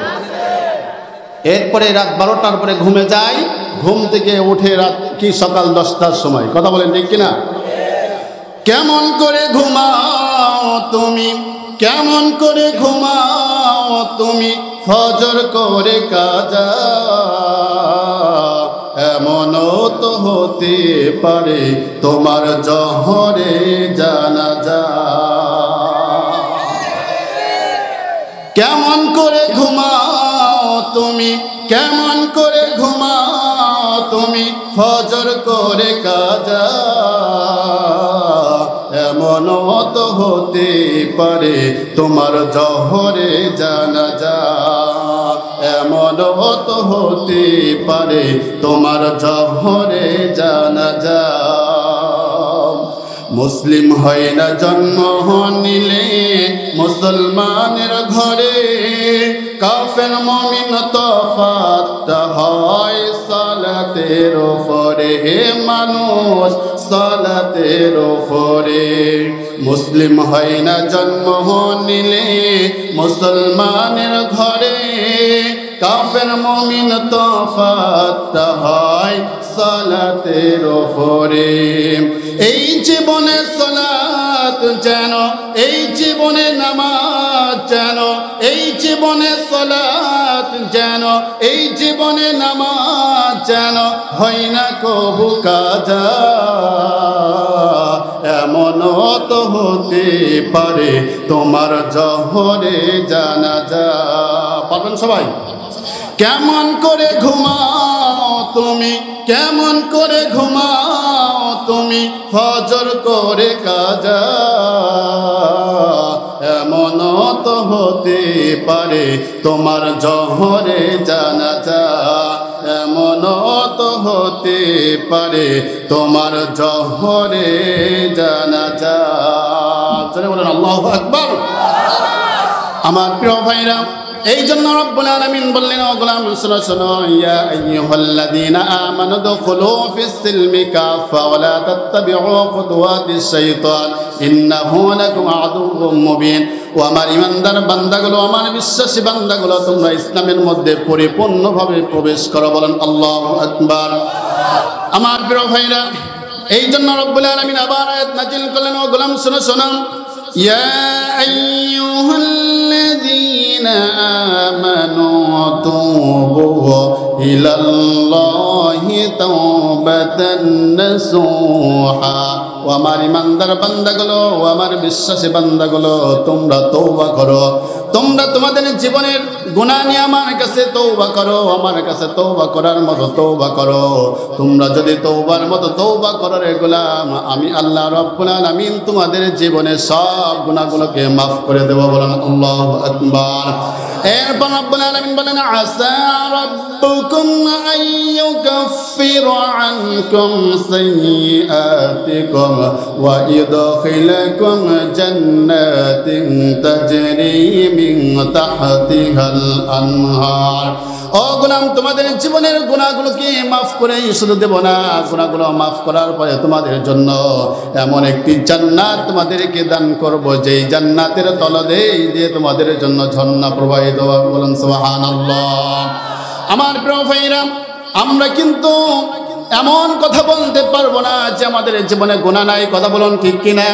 এরপরে রাত 12টার পরে ঘুমে যায়, ঘুম থেকে উঠে রাত কি সকাল 10টার সময়। কথা বলেন ঠিক কিনা? কেমন করে ঘুমাও তুমি, কেমন করে ঘুমাও তুমি, ফজর করে কাজা, এমনও তো হতে পারে তোমার জহরে জানাজা। কেমন করে ঘুমাও তুমি, কেমন করে ঘুমাও তুমি, ফজর করে কাজা, এমনও তো হতে পারে তোমার জহরে জানাজা, এমনও তো হতে পারে তোমার জহরে জানাজা। মুসলিম হয় না জন্ম নিলে মুসলমানের ঘরে, কাফের মুমিন তফাৎ হয় সালাতের উপরে, হে মানুষ সালাতের উপরে। মুসলিম হয় না জন্ম নিলে মুসলমানের ঘরে, কাফের মুমিন তফাৎ হয় সালাতের উপরে। এই জীবনে সালাত যেন, এই জীবনে নামাজ যেন, এই জীবনে সালাত যেন, এই জীবনে নামাজ যেন হয় না কবু কাজা, এমনও তো হতে পারে তোমার জহরে জানাজা। পারবেন সবাই? কেমন করে ঘুমাও তুমি, কেমন করে ঘুমাও তুমি, ফজর করে কাজা, এমনও তো হতে পারে তোমার জহরে জানাজা, এমনও তো হতে পারে তোমার জহরে জানাজা। চলে বলেন আল্লাহু আকবার। আমার প্রিয় ভাইরা, এই জন্য রব্বুল আলামিন বললেন, ও গোলাম শোনো শোনো, ইয়া আইয়ুহাল্লাযীনা আমানু দুখুলু ফিস সিলমি কাফা ওয়া লা তাত্তাবিউ খুতুওয়াতিশ শাইতান ইন্নাহু লাকুম আদুউম মুবিন। ও আমার ইমানদার বান্দাগুলো, আমার বিশ্বাসী বান্দাগুলো, তোমরা ইসলামের মধ্যে পরিপূর্ণভাবে প্রবেশ করো। বলেন আল্লাহু আকবার। আমার প্রিয় ভাইরা, এই জন্য রব্বুল আলামিন আবার আয়াত নাযিল করলেন, ও গোলাম শোনো শোনো, ইয়া আইয়ুহাল্লাযীনা আমানু তুবু ইলাল্লাহি তাওবাতান নাসুহা। ও আমার ইমানদার বান্দাগুলো, ও আমার বিশ্বাসী বান্দাগুলো, তোমরা তওবা করো, তোমরা তোমাদের জীবনের গুনাহ নিয়ে আমার কাছে তওবা করো, আমার কাছে তওবা করার মতো তওবা করো। তোমরা যদি তওবার মতো তওবা করো রে গোলাম, আমি আল্লাহ রব্বুল আলামিন তোমাদের জীবনের সব গুনাহগুলোকে মাফ করে দেব। বলেন আল্লাহু আকবার। এরপর রব্বুল আলামিন বলেন আসা রাব্বুকুম আন ইউকাফিরা আনকুম সাইয়্যাতিকুম ওয়া ইউদখিলাকুম জান্নাতিন তাজরি মিন তাহতিহাল আনহার। ও গোলাম, তোমাদের জীবনের গুনাহগুলোকে মাফ করে শুধু দেব না, গুনাহগুলো মাফ করার পরে তোমাদের জন্য এমন একটি জান্নাত তোমাদেরকে দান করব, যেই জান্নাতের তলদেই দিয়ে তোমাদের জন্য ঝর্ণা প্রবাহিত হবে। বলুন সুবহানাল্লাহ। আমার প্রিয় ভাইরা, আমরা কিন্তু এমন কথা বলতে পারবো না যে আমাদের জীবনে গুনাহ নাই। কথা বলুন ঠিক কিনা?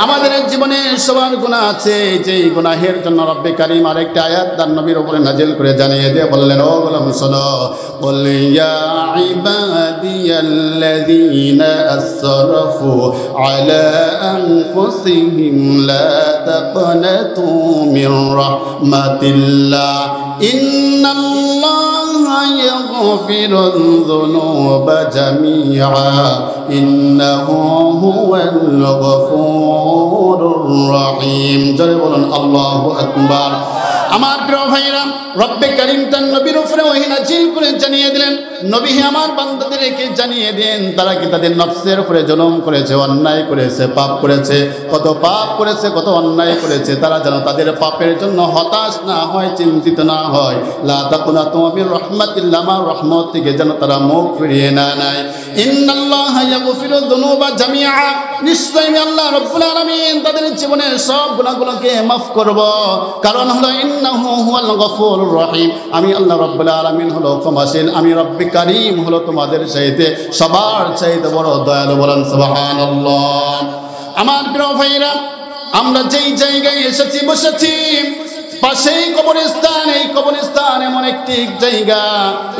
আমাদের জীবনে সবার গুনাহ আছে। যেই গুনাহের জন্য রব্বে কারীম আরেকটা আয়াত তার নবীর উপরে নাজিল করে জানিয়ে দিয়ে বললেন, ও গোলাম শোনো, কুল ইয়া ইবাদিয়াল্লাযীনা আসরাফু আলা আনফুসিহিম লা তাকনাতু মির রাহমাতিল্লাহ ইন্নাল্লাহা ইয়াগফিরুয যুনুবা জামিআ ইন্নাহু হুয়াল গফুরুর রহিম। জোরে বলুন আল্লাহু আকবার। আমার প্রিয় ভাইরা, রব্বে কারীম তার নবীর উপরে ওহী নাজিল করে জানিয়ে দিলেন, নবী হে আমার বান্দাদেরকে জানিয়ে দেন তারা কি তাদের নফসের উপরে জুলুম করেছে, অন্যায় করেছে, পাপ করেছে, কত পাপ করেছে, কত অন্যায় করেছে। তারা যেন তাদের পাপের জন্য হতাশ না হয়, চিন্তিত না হয়। লা তাকুনাতু মির রাহমাতিল্লাহ, আমার রহমত থেকে যেন তারা মুখ ফিরিয়ে না নেয়। ইন্নাল্লাহা ইয়াগফিরু যুনুবা জামিআ, নিশ্চয়ই আমি আল্লাহ রাব্বুল আলামিন তাদের জীবনের সব গুনাহগুলোকে মাফ করব। কারণ হলো ইন্নাহু হুয়াল গফুরুর রহিম, আমি আল্লাহ রাব্বুল আলামিন হলো ক্ষমাশীল, আমি রব্বে কারীম হলো তোমাদের চাইতে সবার চাইতে বড় দয়ালু। বলেন সুবহানাল্লাহ। আমার প্রিয় ভাইরা, আমরা যেই জায়গায় এসেছি বসেছি পাশেই কবরস্থান। এই কবরস্থান এমন একটি জায়গা,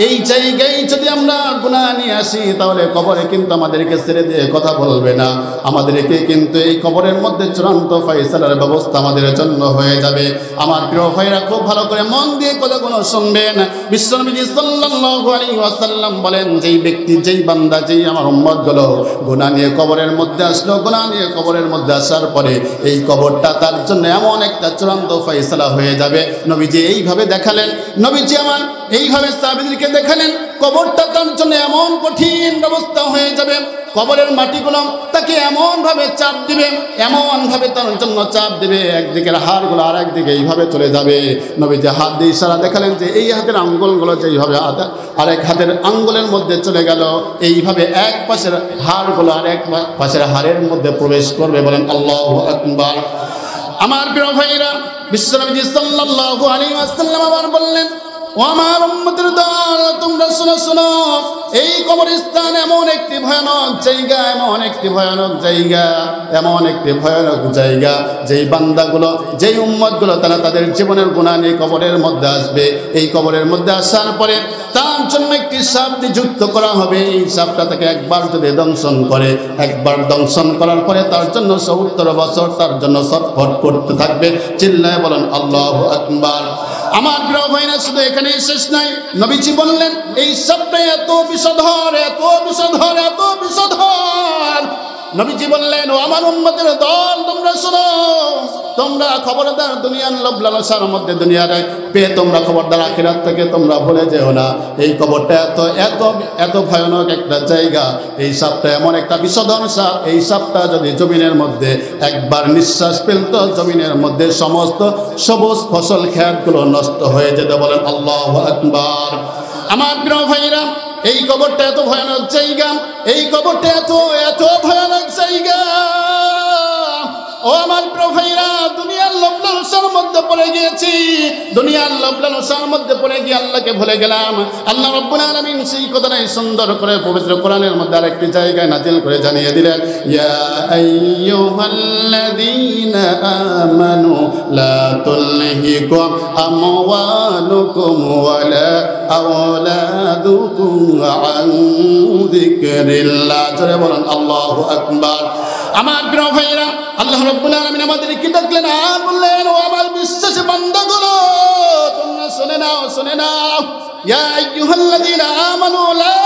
এই জায়গায় যদি আমরা গুনাহ নিয়ে আসি তাহলে কবরে কিন্তু আমাদেরকে ছেড়ে দিয়ে কথা বলবে না, আমাদেরকে কিন্তু এই কবরের মধ্যে চূড়ান্ত ফয়সালার ব্যবস্থা আমাদের জন্য হয়ে যাবে। আমার প্রিয় ভাইরা, খুব ভালো করে মন দিয়ে কথাগুলো শুনবেন। বিশ্বনবী সাল্লাল্লাহু আলাইহি ওয়াসাল্লাম বলেন, যেই ব্যক্তি, যেই বান্দা, যেই আমার উম্মতগুলো গুনাহ নিয়ে কবরের মধ্যে আসলো, গুনাহ নিয়ে কবরের মধ্যে আসার পরে এই কবরটা তার জন্য এমন একটা চূড়ান্ত ফয়সালা হয়ে যাবে। নবীজি এইভাবে দেখালেন, নবীজি আমার এইভাবে সাহাবীদেরকে দেখালেন, কবরটা তার জন্য এমন কঠিন ব্যবস্থা হয়ে যাবে, কবরের মাটিগুলো তাকে এমন ভাবে চাপ দিবে, এমন ভাবে তার জন্য চাপ দিবে, একদিকের হাড়গুলো আর একদিকে এইভাবে চলে যাবে। নবীজি হাত দিয়ে ইশারা দেখালেন যে এই হাতের আঙ্গুলগুলো যেইভাবে আরেক হাতের আঙ্গুলের মধ্যে চলে গেল, এইভাবে এক পাশের হাড়গুলো আর এক পাশের হাড়ের মধ্যে প্রবেশ করবে। বলেন আল্লাহু আকবার। আমার প্রিয় ভাইরা, বিশ্বনবী সাল্লাল্লাহু আলাইহি ওয়াসাল্লাম আবার বললেন, ও আমার উম্মতের দল, তোমরা শোনো শোনো, এই কবরস্থান এমন একটি ভয়ানক জায়গা, এমন একটি ভয়ানক জায়গা, এমন একটি ভয়ানক জায়গা, যেই বান্দাগুলো, যেই উম্মতগুলো তারা তাদের জীবনের গুনাহ নিয়ে কবরের মধ্যে আসবে, এই কবরের মধ্যে আসার পরে তার জন্য একটি সাপ নিযুক্ত করা হবে। এই সাপটা তাকে একবার যদি দংশন করে, একবার দংশন করার পরে তার জন্য ৭০ বছর তার জন্য ছটফট করতে থাকবে। চিল্লায় বলেন আল্লাহু আকবার। আমার প্রিয় ভাইরা, শুধু এখানে শেষ নাই, নবীজি বললেন এই সাপটা এত বিষধর, এত বিষধর, এত বিষধর। নবীজি বললেন, ও আমার উম্মতের দল, তোমরা শোনো, তোমরা খবরদার দুনিয়ার লোভ লালসার মধ্যে, দুনিয়ার পেয়ে তোমরা খবরদার আখিরাত থেকে তোমরা ভুলে যেও না। এই কবরটা এত এত এত ভয়ানক একটা জায়গা, এই সাপটা এমন একটা বিষধর সাপ, এই সাপটা যদি জমিনের মধ্যে একবার নিঃশ্বাস ফেলতো, জমিনের মধ্যে সমস্ত সবুজ ফসল ক্ষেতগুলো নষ্ট হয়ে যেত। বলেন আল্লাহু আকবার। আমার প্রিয় ভাইরা, এই কবরটা এত ভয়ানক জায়গা, এই কবরটা এত এত ভয়ানক জায়গা। ও আমার প্রিয় ভাইরা, দুনিয়ার লোভ লালসার মধ্যে পড়ে গিয়েছি, দুনিয়ার লোভ লালসার মধ্যে পড়ে গিয়ে আল্লাহকে ভুলে গেলাম। আল্লাহ রাব্বুল আলামিন সেই কথাটাই সুন্দর করে পবিত্র কোরআনের মধ্যে আরেকটি জায়গায় নাজিল করে জানিয়ে দিলেন, ইয়া আইয়ুহাল্লাযীনা আমানু লা তুলহিকুম আমওয়ালুকুম ওয়ালা আওলাদুকুম আন যিকরিল্লাহ। জোরে বলেন আল্লাহু আকবার। আমার প্রিয় ভাইরা, আল্লাহ রাব্বুল আলামিন আমাদেরকে ডাকলেন আর বললেন, ও আমার বিশ্বাসী বান্দাগুলো, তোমরা শুনে নাও, শুনে নাও, ইয়া আইয়ুহাল্লাযীনা আমানু লা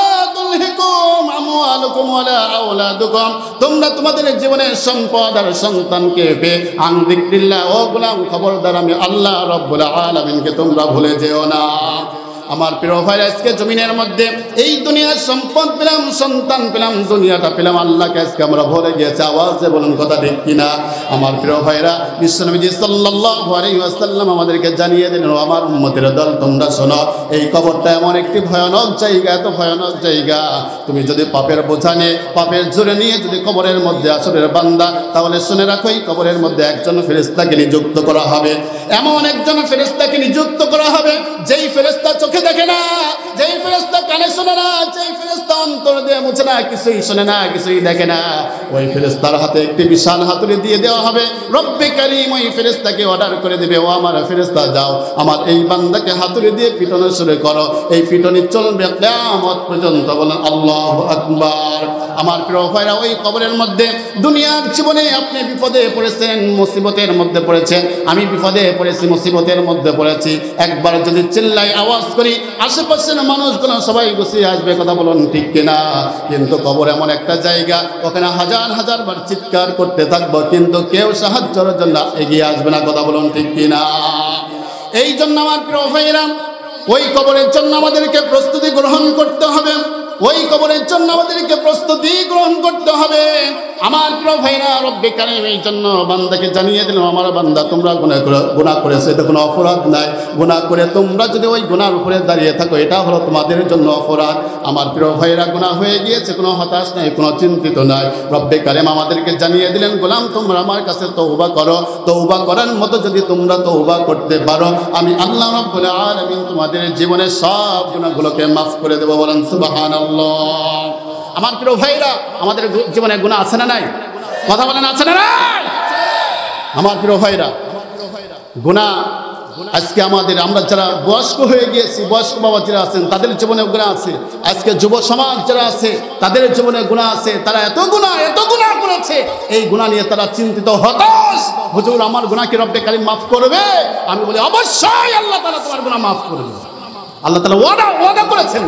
তুলহিকুম আমওয়ালুকুম ওয়ালা আওলাদুকুম, তোমরা তোমাদের জীবনের সম্পদ আর সন্তানকে পেয়ে আন যিকরিল্লাহ, ও গোলাম খবরদার আমি আল্লাহ রাব্বুল আলামিনকে তোমরা ভুলে যেও না। আমার প্রিয় ভাইরা, আজকে জমিনের মধ্যে এই দুনিয়ার সম্পদ পেলাম, সন্তান পেলাম, দুনিয়াটা পেলাম, আল্লাহকে আজকে আমরা ভুলে গিয়েছি। আওয়াজে বলুন কথা ঠিক কিনা? আমার প্রিয় ভাইরা, বিশ্বনবী সাল্লাল্লাহু আলাইহি ওয়াসাল্লাম আমাদেরকে জানিয়ে দিলেন, আমার উম্মতের দল তোমরা শোনো, এই কবরটা এমন একটি ভয়ানক জায়গা, এত ভয়ানক জায়গা, তুমি যদি পাপের বোঝা নিয়ে, পাপের জোরে নিয়ে যদি কবরের মধ্যে আসরের বান্দা, তাহলে শুনে রাখো এই কবরের মধ্যে একজন ফেরেশতাকে নিযুক্ত করা হবে। এমন একজন ফেরেশতাকে নিযুক্ত করা হবে যেই ফেরেশতা চোখে দেখে না, যেই ফেরেশতা কানে শোনে না, যেই ফেরেশতা অন্তর দিয়ে মুছে না, কিছুই শোনে না, কিছুই দেখে না, ওই ফেরেশতার হাতে একটি বিশাল হাতুড়ি দিয়ে দেওয়া হবে। রব্বে কারীম ওই ফেরেশতাকে অর্ডার করে দেবে, ও আমার ফেরেশতা যাও আমার এই বান্দাকে হাতুড়ি দিয়ে পিটনো শুরু করো। এই পিটনি চলবে কিয়ামত পর্যন্ত। বলেন আল্লাহু আকবার। আমার প্রিয় ভাইরা, ওই কবরের মধ্যে দুনিয়ার জীবনে আপনি বিপদে পড়েছেন, মুসিবতের মধ্যে পড়েছেন, আমি বিপদে পড়েছি, মুসিবতের মধ্যে পড়েছি, একবার যদি চিল্লাই আওয়াজ করি আশেপাশের মানুষগুলো সবাই গুছিয়ে আসবে, কথা বলুন ঠিক কিনা? কিন্তু কবর এমন একটা জায়গা, ওখানে হাজার হাজার বার চিৎকার করতে থাকবো, কিন্তু কেউ সাহায্যের জন্য এগিয়ে আসবে না, কথা বলুন ঠিক কিনা? এই জন্য আমার প্রিয় ভাইরা, ওই কবরের জন্য আমাদেরকে প্রস্তুতি গ্রহণ করতে হবে, ওই কবরের জন্য আমাদেরকে প্রস্তুতি গ্রহণ করতে হবে। আমার প্রিয় ভাইরা, রব্বে কারীম এই জন্য বান্দাকে জানিয়ে দিলাম, আমার বান্দা তোমরা গুনাহ করেছো, এটা কোনো অপরাধ নাই। গুনাহ করে তোমরা যদি ওই গুনার উপরে দাঁড়িয়ে থাকো, এটা হলো তোমাদের জন্য অপরাধ। আমার প্রিয় ভাইরা, গুনাহ হয়ে গিয়েছে, কোনো হতাশ নাই, কোনো চিন্তিত নাই। রব্বে কারীম আমাদেরকে জানিয়ে দিলেন, গোলাম তোমরা আমার কাছে তওবা করো, তওবা করার মতো যদি তোমরা তওবা করতে পারো, আমি আল্লাহ রাব্বুল আলামিন তোমাদের জীবনের সব গুনাহগুলোকে মাফ করে দেব। বলেন সুবহানাল্লাহ। আমার প্রিয় ভাইরা, আমাদের জীবনে গুনাহ আছে না নাই? কথা বলেন, আছে না নাই? আমার প্রিয় ভাইরা, গুনাহ আজকে আমরা যারা বয়স্ক হয়ে গিয়েছি, বয়স্ক বাবা যারা আছেন তাদের জীবনে গুনাহ আছে। আজকে যুব সমাজ যারা আছে তাদের জীবনে গুনাহ আছে। তারা এত গুনাহ করেছে, এই গুনাহ নিয়ে তারা চিন্তিত, হতাশ। হুজুর আমার গুনাহ কি রব্বে কারীম মাফ করবে? আমি বলি অবশ্যই আল্লাহ তাআলা তোমার গুনাহ মাফ করবে। আল্লাহ তাআলা ওয়াদা করেছেন,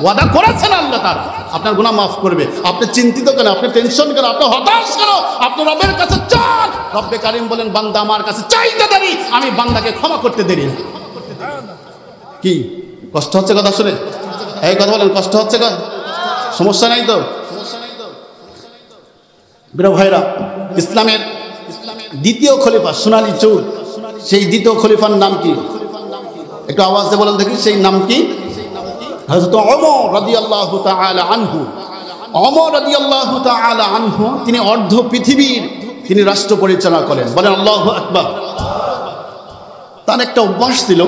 ওয়াদা করেছেন আল্লাহ তাআলা আপনার গুনাহ মাফ করবে। আপনি চিন্তিত কেন? আপনি টেনশন কেন? আপনি হতাশ কেন? আপনি রবের কাছে চান। রব্বে কারীম বলেন, বান্দা আমার কাছে চাইতে দেরি, আমি বান্দাকে ক্ষমা করতে দেরি না। কি কষ্ট হচ্ছে কথা শুনে? এই কথা বলেন, কষ্ট হচ্ছে? সমস্যা নাই তো? প্রিয় ভাইরা, ইসলামের দ্বিতীয় খলিফা সোনালী চৌক, সেই দ্বিতীয় খলিফার নাম কি? একটু আওয়াজ দিয়ে বলেন দেখি, সেই নাম কি? হযরত ওমর রাদিয়াল্লাহু তাআলা আনহু। ওমর রাদিয়াল্লাহু তাআলা আনহু তিনি অর্ধ পৃথিবীর তিনি রাষ্ট্র পরিচালনা করেন। বলেন আল্লাহু আকবার। তার একটা অভ্যাস ছিল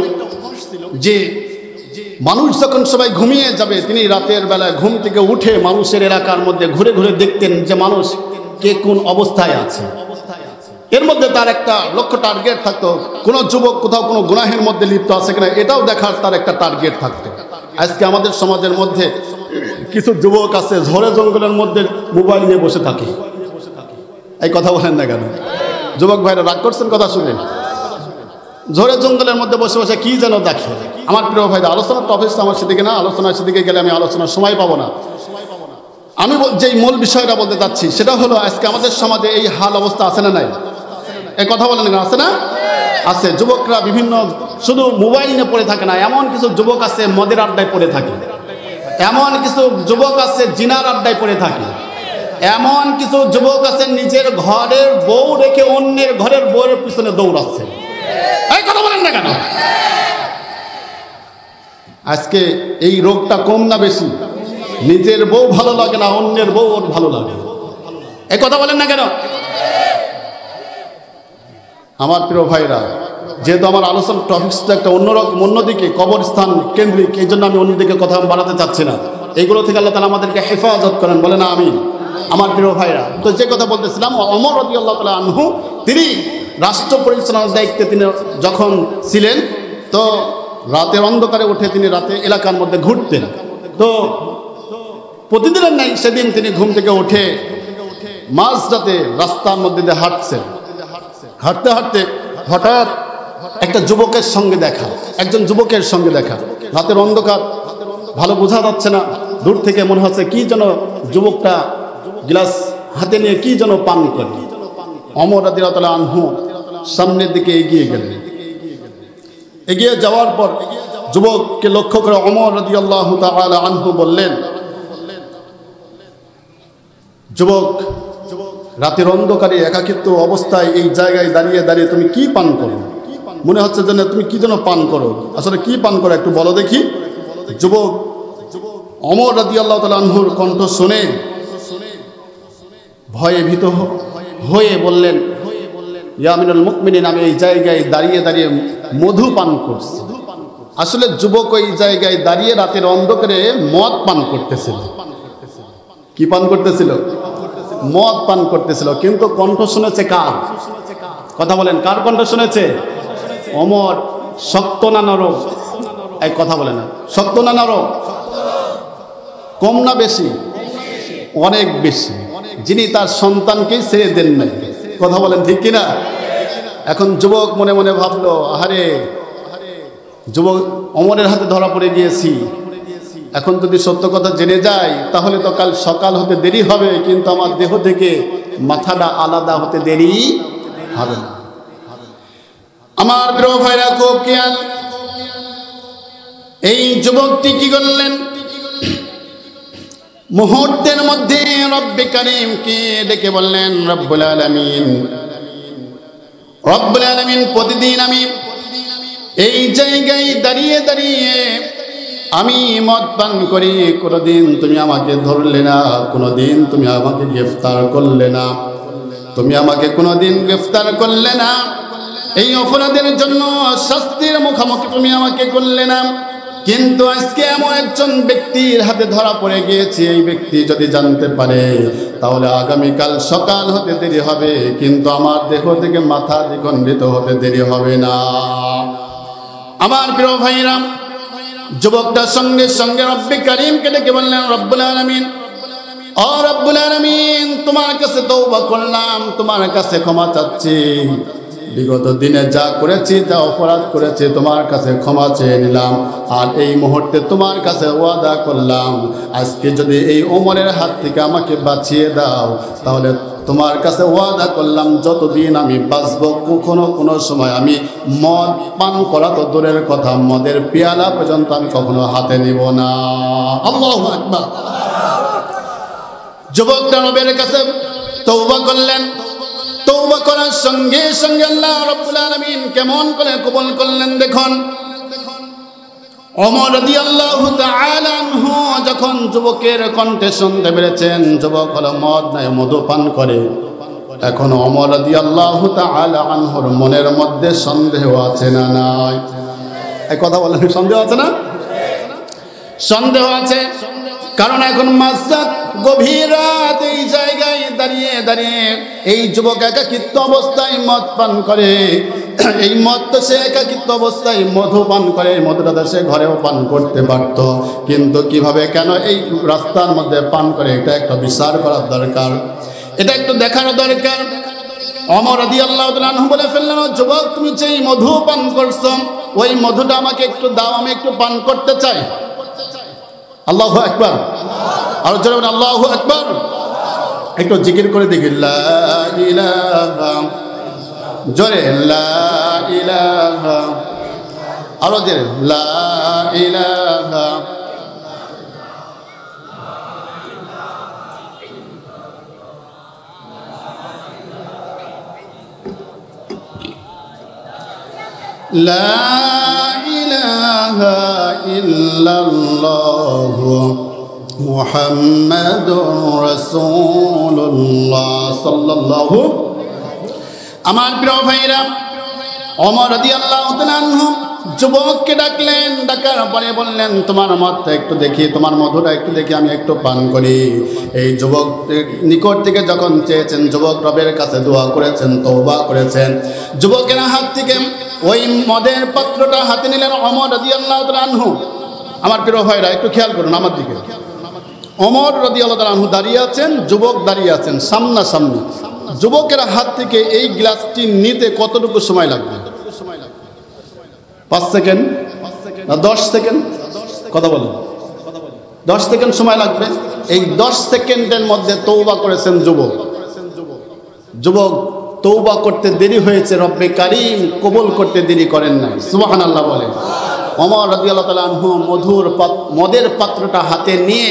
যে মানুষ যখন সবাই ঘুমিয়ে যাবে, তিনি রাতের বেলায় ঘুম থেকে উঠে মানুষের এলাকার মধ্যে ঘুরে ঘুরে দেখতেন যে মানুষ কে কোন অবস্থায় আছে। এর মধ্যে তার একটা লক্ষ্য টার্গেট থাকতো, কোন যুবক কোথাও কোনো গুনাহের মধ্যে লিপ্ত আছে কিনা এটাও দেখার তার একটা টার্গেট থাকতো। আজকে আমাদের সমাজের মধ্যে কিছু যুবক আছে ঝড়ে জঙ্গলের মধ্যে মোবাইল নিয়ে বসে থাকে। এই কথা বলেন না কেন? যুবক ভাইরা রাগ করছেন কথা শুনে? ঝড়ে জঙ্গলের মধ্যে বসে বসে কি যেন দেখে। আমার প্রিয় ভাইরা, আলোচনার টপিক আমার সেদিকে না, আলোচনার সেদিকে গেলে আমি আলোচনার সময় পাবো না। আমি যেই মূল বিষয়টা বলতে চাচ্ছি সেটা হলো, আজকে আমাদের সমাজে এই হাল অবস্থা আছে না নাই? এই কথা বলেন না, আছে না? আছে। যুবকরা বিভিন্ন শুধু মোবাইল নিয়ে পড়ে থাকে না, এমন কিছু যুবক আছে মদের আড্ডায় পড়ে থাকে, এমন কিছু যুবক আছে জিনার আড্ডায় পড়ে থাকে, এমন কিছু যুবক আছে নিজের ঘরের বউ রেখে অন্যের ঘরের বউয়ের পিছনে দৌড়াচ্ছে। এই কথা বলেন না কেন? আজকে এই রোগটা কম না বেশি? নিজের বউ ভালো লাগে না, অন্যের বউ ওর ভালো লাগে। এই কথা বলেন না কেন? আমার প্রিয় ভাইরা, যেহেতু আমার আলোচনার টপিকসটা একটা অন্যরকম, অন্যদিকে কবরস্থান কেন্দ্রিক, এই জন্য আমি অন্যদিকে কথা বাড়াতে চাচ্ছি না। এইগুলো থেকে আল্লাহ তাআলা আমাদেরকে হেফাজত করেন, বলে না আমিন। আমার প্রিয় ভাইরা, তো যে কথা বলতেছিলাম, ওমর রাদিয়াল্লাহু তাআলা আনহু তিনি রাষ্ট্র পরিচালনার দায়িত্বে তিনি যখন ছিলেন, তো রাতের অন্ধকারে উঠে তিনি রাতে এলাকার মধ্যে ঘুরতেন। তো প্রতিদিনের নাই সেদিন তিনি ঘুম থেকে উঠে মাঝরাতে রাস্তার মধ্যে দিয়ে হাঁটছেন। হাঁটতে হাঁটতে হঠাৎ একটা যুবকের সঙ্গে দেখা, একজন যুবকের সঙ্গে দেখা। রাতের অন্ধকার, ভালো বোঝা যাচ্ছে না, দূর থেকে মনে হচ্ছে কি যেন যুবকটা গ্লাস হাতে নিয়ে কি যেন পান করে। ওমর রাদিয়াল্লাহু তাআলা আনহু সামনের দিকে এগিয়ে গেলেন। এগিয়ে যাওয়ার পর যুবককে লক্ষ্য করে ওমর রাদিয়াল্লাহু তাআলা আনহু বললেন, যুবক, রাতের অন্ধকারে একাকিত্ব অবস্থায় এই জায়গায় দাঁড়িয়ে দাঁড়িয়ে তুমি কি পান করো? মনে হচ্ছে যেন তুমি কি যেন পান করো, আসলে কি পান করো একটু বলো দেখি। যুবক ওমর রাদিয়াল্লাহু তাআলা আনহুর কণ্ঠ শুনে ভয়ে ভীত হয়ে বললেন, ইয়া আমিরুল মুমিনিন, আমি এই জায়গায় দাঁড়িয়ে দাঁড়িয়ে মধু পান করছি। আসলে যুবক ওই জায়গায় দাঁড়িয়ে রাতের অন্ধকারে মদ পান করতেছিল। কি পান করতেছিল? মদ পান করতেছিল। কিন্তু কণ্ঠ শুনেছে কার? কথা বলেন, কার কণ্ঠ শুনেছে? ওমর। শক্ত না নরম? এই কথা বলে না, শক্ত না নরম? কম না বেশি? অনেক বেশি। যিনি তার সন্তানকে ছেড়ে দেন নাই। কথা বলেন ঠিক কিনা? এখন যুবক মনে মনে ভাবলো, আহারে যুবক, ওমরের হাতে ধরা পড়ে গিয়েছি। এখন যদি সত্য কথা জেনে যায় তাহলে তো কাল সকাল হতে দেরি হবে, কিন্তু আমার দেহ থেকে মাথাটা আলাদা হতে দেরি হবে না। আমার প্রিয় ভাইরা, খুব খেয়াল। এই যুবকটি কি করলেন? মুহূর্তের মধ্যে রব্বে কারীমকে ডেকে বললেন, রব্বুল আলামিন, রব্বুল আলামিন, প্রতিদিন আমি এই জায়গায় দাঁড়িয়ে দাঁড়িয়ে আমি মদ পান করি, কোনোদিন তুমি আমাকে ধরলে না, কোনোদিন তুমি আমাকে গ্রেফতার করলে না, তুমি আমাকে কোনোদিন গ্রেফতার করলে না। এই অপরাধের জন্য শাস্তির মুখোমুখি তুমি আমাকে করলে না। কিন্তু আজকে এমন একজন ব্যক্তির হাতে ধরা পড়ে গিয়েছে, এই ব্যক্তি যদি জানতে পারে তাহলে আগামীকাল সকাল হতে দেরি হবে, কিন্তু আমার দেহ থেকে মাথা দ্বিখণ্ডিত হতে দেরি হবে না। আমার প্রিয় ভাইরা, যুবকটার সঙ্গে সঙ্গে রব্বে কারীমকে ডেকে বললেন, রব্বুল আলামিন, ও রব্বুল আলামিন, তোমার কাছে তওবা করলাম, তোমার কাছে ক্ষমা চাচ্ছি। বিগত দিনে যা করেছি, যা অপরাধ করেছি, তোমার কাছে ক্ষমা চেয়ে নিলাম। আর এই মুহূর্তে তোমার কাছে ওয়াদা করলাম, আজকে যদি এই ওমরের হাত থেকে আমাকে বাঁচিয়ে দাও, তাহলে তোমার কাছে ওয়াদা করলাম যতদিন আমি বাঁচব কখনো কোনো সময় আমি মদ পান করা তো দূরের কথা, মদের পেয়ালা পর্যন্ত আমি কখনো হাতে নিব না। আল্লাহু আকবার। যুবকটা নবীর কাছে তওবা করলেন। তওবা করার সঙ্গে সঙ্গে আল্লাহ রাব্বুল আলামিন কেমন করে কবুল করলেন দেখুন। ওমর রাদিয়াল্লাহু তাআলা আনহু যখন যুবকের কণ্ঠে শুনতে পেরেছেন যুবক হলো মদ নাই, মধু পান করে, এখন ওমর রাদিয়াল্লাহু তাআলা আনহুর মনের মধ্যে সন্দেহ আছে না নাই? এই কথা বলেন, সন্দেহ আছে না? সন্দেহ আছে। কারণ এখন মাঝরাত, গভীর রাত, এই জায়গায় দাঁড়িয়ে দাঁড়িয়ে এই যুবক একাকিত্ব অবস্থায় মদ পান করে। এই মদ তো সে একাকিত্ব অবস্থায় মধু পান করে, মধুটা তো সে ঘরেও পান করতে পারত, কিন্তু কিভাবে কেন এই রাস্তার মধ্যে পান করে, এটা একটা বিচার করার দরকার, এটা একটু দেখার দরকার। ওমর রাদিয়াল্লাহু তাআলা আনহু বলে ফেললেন, যুবক, তুমি যে মধু পান করছো, ওই মধুটা আমাকে একটু দাও, আমি একটু পান করতে চাই। আল্লাহু আকবার। আর জোরে বলেন আল্লাহু আকবার। একটু জিকির করে দেখি, লা ইলাহা, জোরে লা ইলাহা, আরো জোরে লা ইলাহা। লা ইলাহা ইল্লাল্লাহু মুহাম্মাদুর রাসূলুল্লাহ সাল্লাল্লাহু। আমার প্রিয় ভাইরা, ওমর রাদিয়াল্লাহু তাআলা আনহু যুবককে ডাকলেন। ডাকার পরে বললেন, তোমার মদটা একটু দেখি, তোমার মধুটা একটু দেখি, আমি একটু পান করি। এই যুবক নিকট থেকে যখন চেয়েছেন, যুবক রবের কাছে দোয়া করেছেন, তওবা করেছেন, যুবকের হাত থেকে ওই মদের পাত্রটা হাতে নিলেন ওমর রাদিয়াল্লাহু তাআলা আনহু। আমার প্রিয় ভাইরা, একটু খেয়াল করুন আমার দিকে। ওমর রাদিয়াল্লাহু তাআলা আনহু দাঁড়িয়ে আছেন, যুবক দাঁড়িয়ে আছেন সামনাসামনি। যুবকের হাত থেকে এই গ্লাসটি নিতে কতটুকু সময় লাগবে? 5 সেকেন্ড না 10 সেকেন্ড? কথা বলেন। 10 সেকেন্ড সময় লাগবে। এই 10 সেকেন্ডের মধ্যে তওবা করেছেন যুবক। যুবক তওবা করতে দেরি হয়েছে, রব্বে কারীম কবুল করতে দেরি করেন নাই। সুবহানাল্লাহ বলেন। ওমর রাদিয়াল্লাহু তাআলা আনহু মদের পাত্রটা হাতে নিয়ে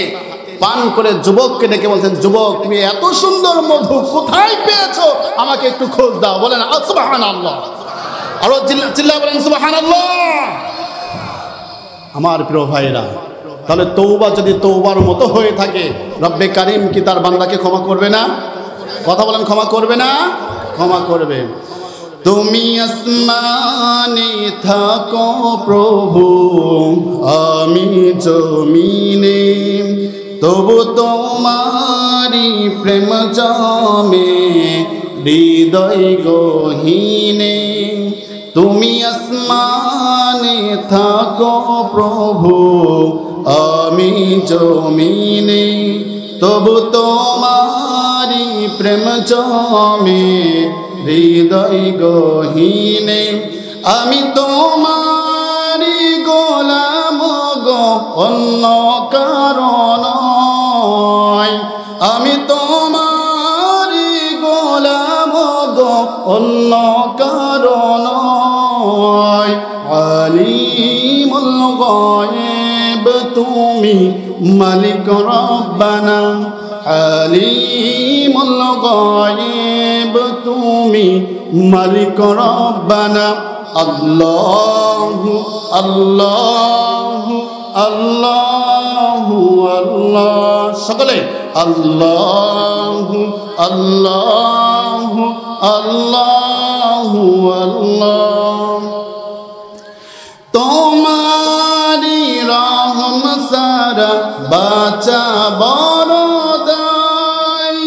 পান করে যুবককে ডেকে বলছেন, যুবক তুমি এত সুন্দর মধু কোথায় পেয়েছো, আমাকে একটু খোঁজ দাও। বলেন সুবহানাল্লাহ, আরো চিল্লায় বলেন সুবহানাল্লাহ। আমার প্রিয় ভাইরা, তাহলে তওবা যদি তওবার মতো হয়ে থাকে, রব্বে কারীম কি তার বান্দাকে ক্ষমা করবে না? কথা বলেন, ক্ষমা করবে না? ক্ষমা করবে। তুমি আসমানে থাকো প্রভু, আমি জমিনে, তবু তোমারি প্রেম জমে হৃদয় গহীনে। তুমি আসমানে থাকো প্রভু, আমি জমিনে, তবু তোমারি প্রেম জমে হৃদয় গহীনে। আমি তোমারি গোলাম গো, অন্য কারণ নয়। আমি তোমারি গোলাম গো, অন্য কারণ নয়। আলিমুল গায়ব তুমি মালিক রব্বানা, আলিমুল গায়ব তুমি মালিক রব্বানা। আল্লাহু আল্লাহু আল্লাহু আল্লাহ, সকলে আল্লাহু আল্লাহু আল্লাহু আল্লাহ। তোমারি রহম সারা বাঁচা বড় দায়,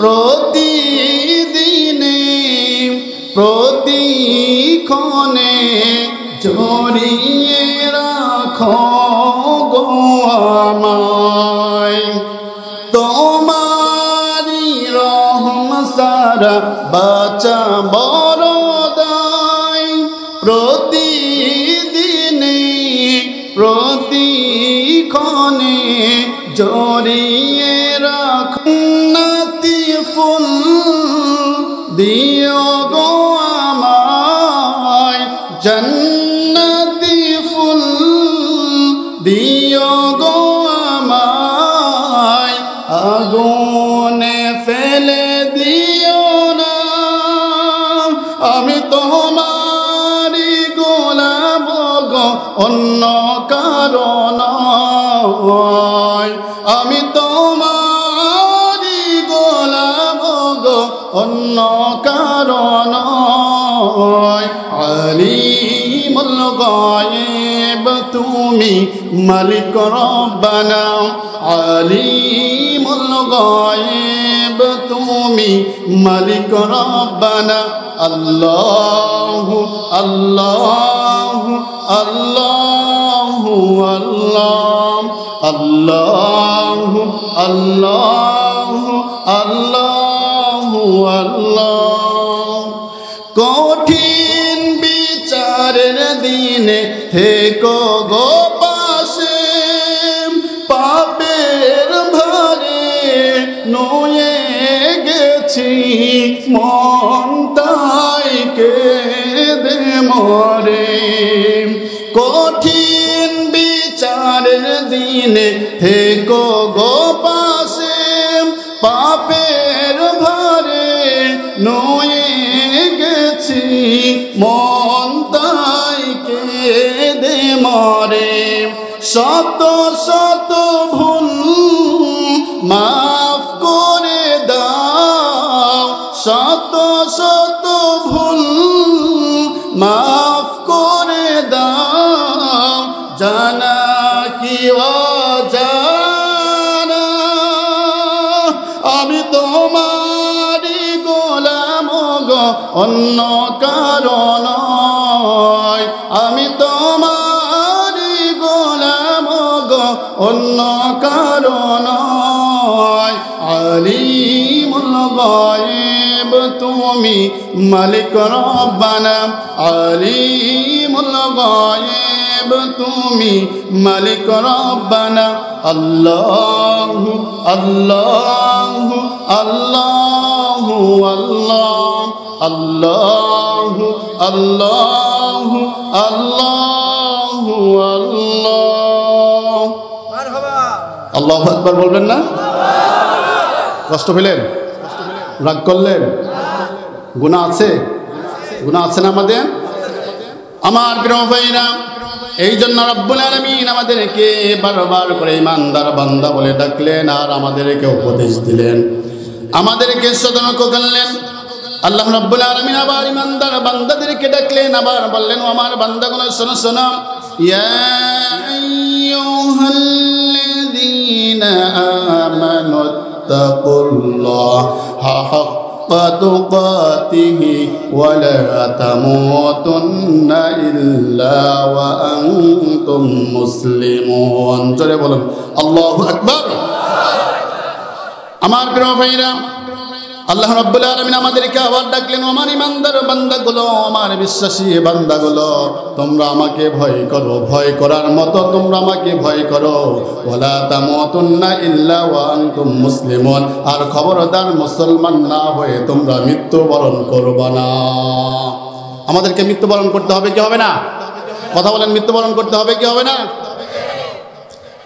প্রতিদিনে প্রতিক্ষণে জড়িয়ে রাখো গো আমায়। তোমারি রহম সারা বাঁচা বড় দায়, প্রতিদিনে প্রতিক্ষণে জড়িয়ে রাখো। নাতি ফুল দিও গো আমায়, জান্নাতি ফুল দিও গো আমায়, আগুনে ফেলে দিও না। আমি তোমারি গোলাম গো, অন্য কারণ নয়। আমি তোমারি গোলাম গো, অন্য কারণ নয়। আলিমুল গায়ব তুমি মালিক রব্বানা, আলিমুল গায়ব তুমি মালিক রব্বানা। আল্লাহু আল্লাহু আল্লাহু আল্লাহ, আল্লাহু আল্লাহু আল্লাহু আল্লাহ। কঠিন বিচারের দিনে থেকো গো পাশে, পাপের ভারে নুয়ে গেছি মন তাই কেঁদে মরে। কঠিন বিচারের দিনে থেকো গো পাশে, পাপের ভারে নুয়ে গেছি মন তাই কেঁদে মরে। শত শত ভুল মাফ করে দাও, শত শত ভুল মাফ করে দাও। জানা কি অজানা, আমি তোমারি গোলাম গো, অন্য কারণ নয়। আমি তোমারি গোলাম গো, অন্য কারণ নয়। আলিমুল গায়ব তুমি মালিক রব্বানা, আলিমুল গায়ব গায়েব তুমি মালিক রব্বানা আল্লাহু আল্লাহু আল্লাহু আল্লাহু আল্লাহু আল্লাহু আল্লাহ। আল্লাহু আকবার বলবেন না? কষ্ট পেলেন? রাগ করলেন? গুনাহ আছে? গুনাহ আছে না আমাদের? আমার প্রিয় ভাইরা, এই জন্য রব্বুল আলামিন আমাদেরকে বারবার করে ইমানদার বান্দা বলে ডাকলেন আর আমাদেরকে উপদেশ দিলেন, আমাদেরকে সতর্ক করলেন। আল্লাহ রব্বুল আলামিন আবার ইমানদার বান্দাদেরকে ডাকলেন, আবার বললেন, ও আমার বান্দাগুলো শোনো শোনো, ইয়া আইয়ুহাল্লাযীনা আমানুত্তাকুল্লাহা হাক্কা তুকাতিহি ওয়া লা তামুতুন্না ইল্লা ওয়া আনতুম মুসলিমুন। জোরে বলুন আল্লাহু আকবার। আমার প্রিয় ভাইরা, আল্লাহ রাব্বুল আলামিন আমাদেরকে আবার ডাকলেন, আমার ইমানদার বান্দাগুলো, আমার বিশ্বাসী বান্দাগুলো, তোমরা আমাকে ভয় করো, ভয় করার মতো তোমরা আমাকে ভয় করো। ওয়ালা তামুতুন্না ইল্লা ওয়া আনতুম মুসলিমুন, আর খবরদার মুসলমান না হয়ে তোমরা মৃত্যুবরণ করবে না। আমাদেরকে মৃত্যুবরণ করতে হবে কি হবে না? কথা বলেন, মৃত্যুবরণ করতে হবে কি হবে না?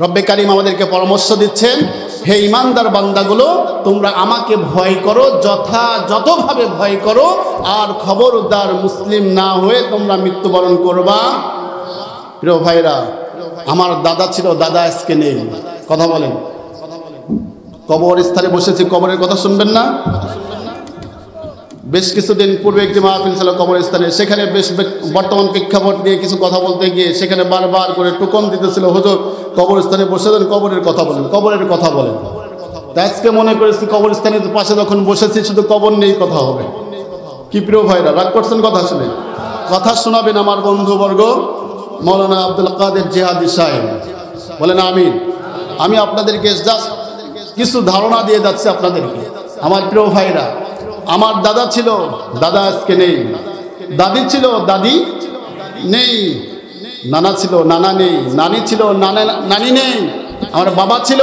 রব্বে কারীম আমাদেরকে পরামর্শ দিচ্ছেন, হে ইমানদার বান্দাগুলো, তোমরা আমাকে ভয় করো, যথাযথভাবে ভয় করো, আর খবরদার মুসলিম না হয়ে তোমরা মৃত্যুবরণ করবা। প্রিয় ভাইরা, আমার দাদা ছিল, দাদা আজকে নেই। কথা বলেন, কবরস্থানে বসেছি, কবরের কথা শুনবেন না? বেশ কিছুদিন পূর্বে একটি মাহফিল ছিল কবরস্থানে, সেখানে বেশ বর্তমান প্রেক্ষাপট নিয়ে কিছু কথা বলতে গিয়ে সেখানে বারবার করে টুকন দিতেছিল, হুজুর কবরস্থানে বসে দেন, কবরের কথা বলেন, কবরের কথা বলেন। আজকে মনে করেছি কবরস্থানের পাশে যখন বসেছি শুধু কবর নেই কথা হবে। কি প্রিয় ভাইরা, রাগ করছেন কথা শুনে? কথা শোনাবেন আমার বন্ধুবর্গ মৌলানা আব্দুল কাদের জিহাদি সাহেব, বলেন আমিন। আমি আপনাদেরকে জাস্ট কিছু ধারণা দিয়ে যাচ্ছি আপনাদেরকে। আমার প্রিয় ভাইরা, আমার দাদা ছিল, দাদা আজকে নেই। দাদি ছিল, দাদি নেই। নানা ছিল, নানা নেই। নানি ছিল, নানি নেই। আমার বাবা ছিল,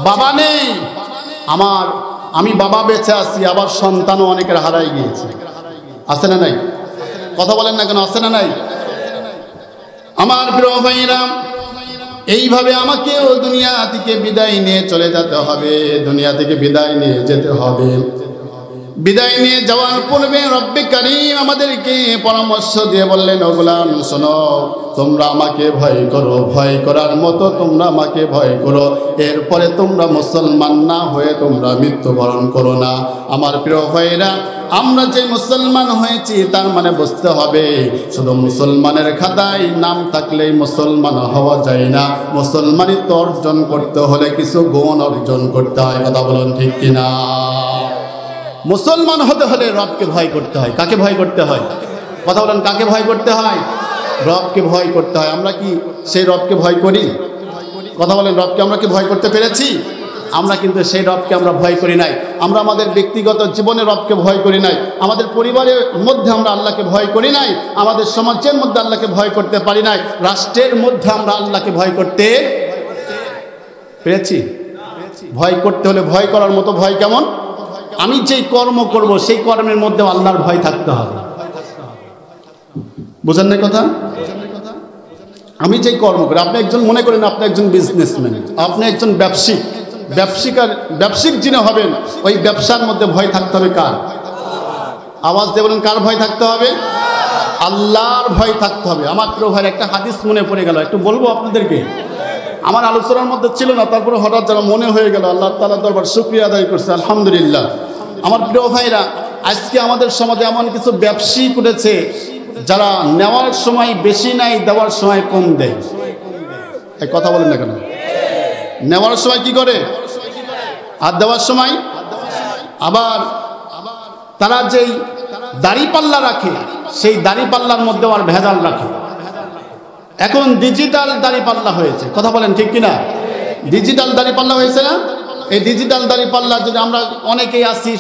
বাবা নেই। আমি বাবা বেঁচে আছি, আবার সন্তানও অনেকের হারাই গিয়েছে। আছে না নাই? কথা বলেন না কেন? আছে না নাই? আমার প্রিয় ভাইরা, এইভাবে আমাকেও দুনিয়া থেকে বিদায় নিয়ে চলে যেতে হবে, দুনিয়া থেকে বিদায় নিয়ে যেতে হবে। বিদায় নিয়ে যাওয়ার পূর্বে রব্বে কারীম আমাদেরকে পরামর্শ দিয়ে বললেন, ও গোলাম শোনো, তোমরা আমাকে ভয় করো, ভয় করার মতো তোমরা আমাকে ভয় করো, এরপরে তোমরা মুসলমান না হয়ে তোমরা মৃত্যুবরণ করো না। আমার প্রিয় ভাইরা, আমরা যে মুসলমান হয়েছি তার মানে বুঝতে হবে শুধু মুসলমানের খাতায় নাম থাকলেই মুসলমান হওয়া যায় না। মুসলমানিত্ব অর্জন করতে হলে কিছু গুণ অর্জন করতে হয়। কথা বলুন ঠিক কিনা? মুসলমান হতে হলে রবকে ভয় করতে হয়। কাকে ভয় করতে হয়? কথা বলেন, কাকে ভয় করতে হয়? রবকে ভয় করতে হয়। আমরা কি সেই রবকে ভয় করি? কথা বলেন, রবকে আমরা কি ভয় করতে পেরেছি? আমরা কিন্তু সেই রবকে আমরা ভয় করি নাই। আমরা আমাদের ব্যক্তিগত জীবনে রবকে ভয় করি নাই, আমাদের পরিবারের মধ্যে আমরা আল্লাহকে ভয় করি নাই, আমাদের সমাজের মধ্যে আল্লাহকে ভয় করতে পারি নাই, রাষ্ট্রের মধ্যে আমরা আল্লাহকে ভয় করতে পেরেছি। ভয় করতে হলে ভয় করার মতো ভয় কেমন? আমি যেই কর্ম করব সেই কর্মের মধ্যে আল্লাহর ভয় থাকতে হবে। বুঝেন না কথা? আমি যেই কর্ম করি, আপনি একজন মনে করেন আপনি একজন বিজনেসম্যান, আপনি একজন ব্যবসায়িক যিনি হবেন, ওই ব্যবসার মধ্যে ভয় থাকতে হবে কার? আওয়াজ দিয়ে বলেন, কার ভয় থাকতে হবে? আল্লাহর ভয় থাকতে হবে। আমার প্রিয় ভাইয়ের একটা হাদিস মনে পড়ে গেল, একটু বলবো আপনাদেরকে। আমার আলোচনার মধ্যে ছিল না, তারপরে হঠাৎ যারা মনে হয়ে গেল, আল্লাহ তাআলার দরবার শুকরিয়া আদায় করছে, আলহামদুলিল্লাহ। আমার প্রিয় ভাইরা, আজকে আমাদের সমাজে এমন কিছু ব্যবসায়ী করেছে যারা নেওয়ার সময় বেশি নেয়, দেওয়ার সময় কম দেয়। এই কথা বলেন না কেন? নেওয়ার সময় কি করে আর দেওয়ার সময় আবার তারা যেই দাড়িপাল্লা রাখে সেই দাড়িপাল্লার মধ্যেও আর ভেজাল রাখে। এখন ডিজিটাল দাড়িপাল্লা হয়েছে। কথা বলেন ঠিক কিনা? ডিজিটাল দাড়িপাল্লা হয়েছে না? এই ডিজিটাল দাড়িপাল্লা যদি আমরা অনেকেই আছি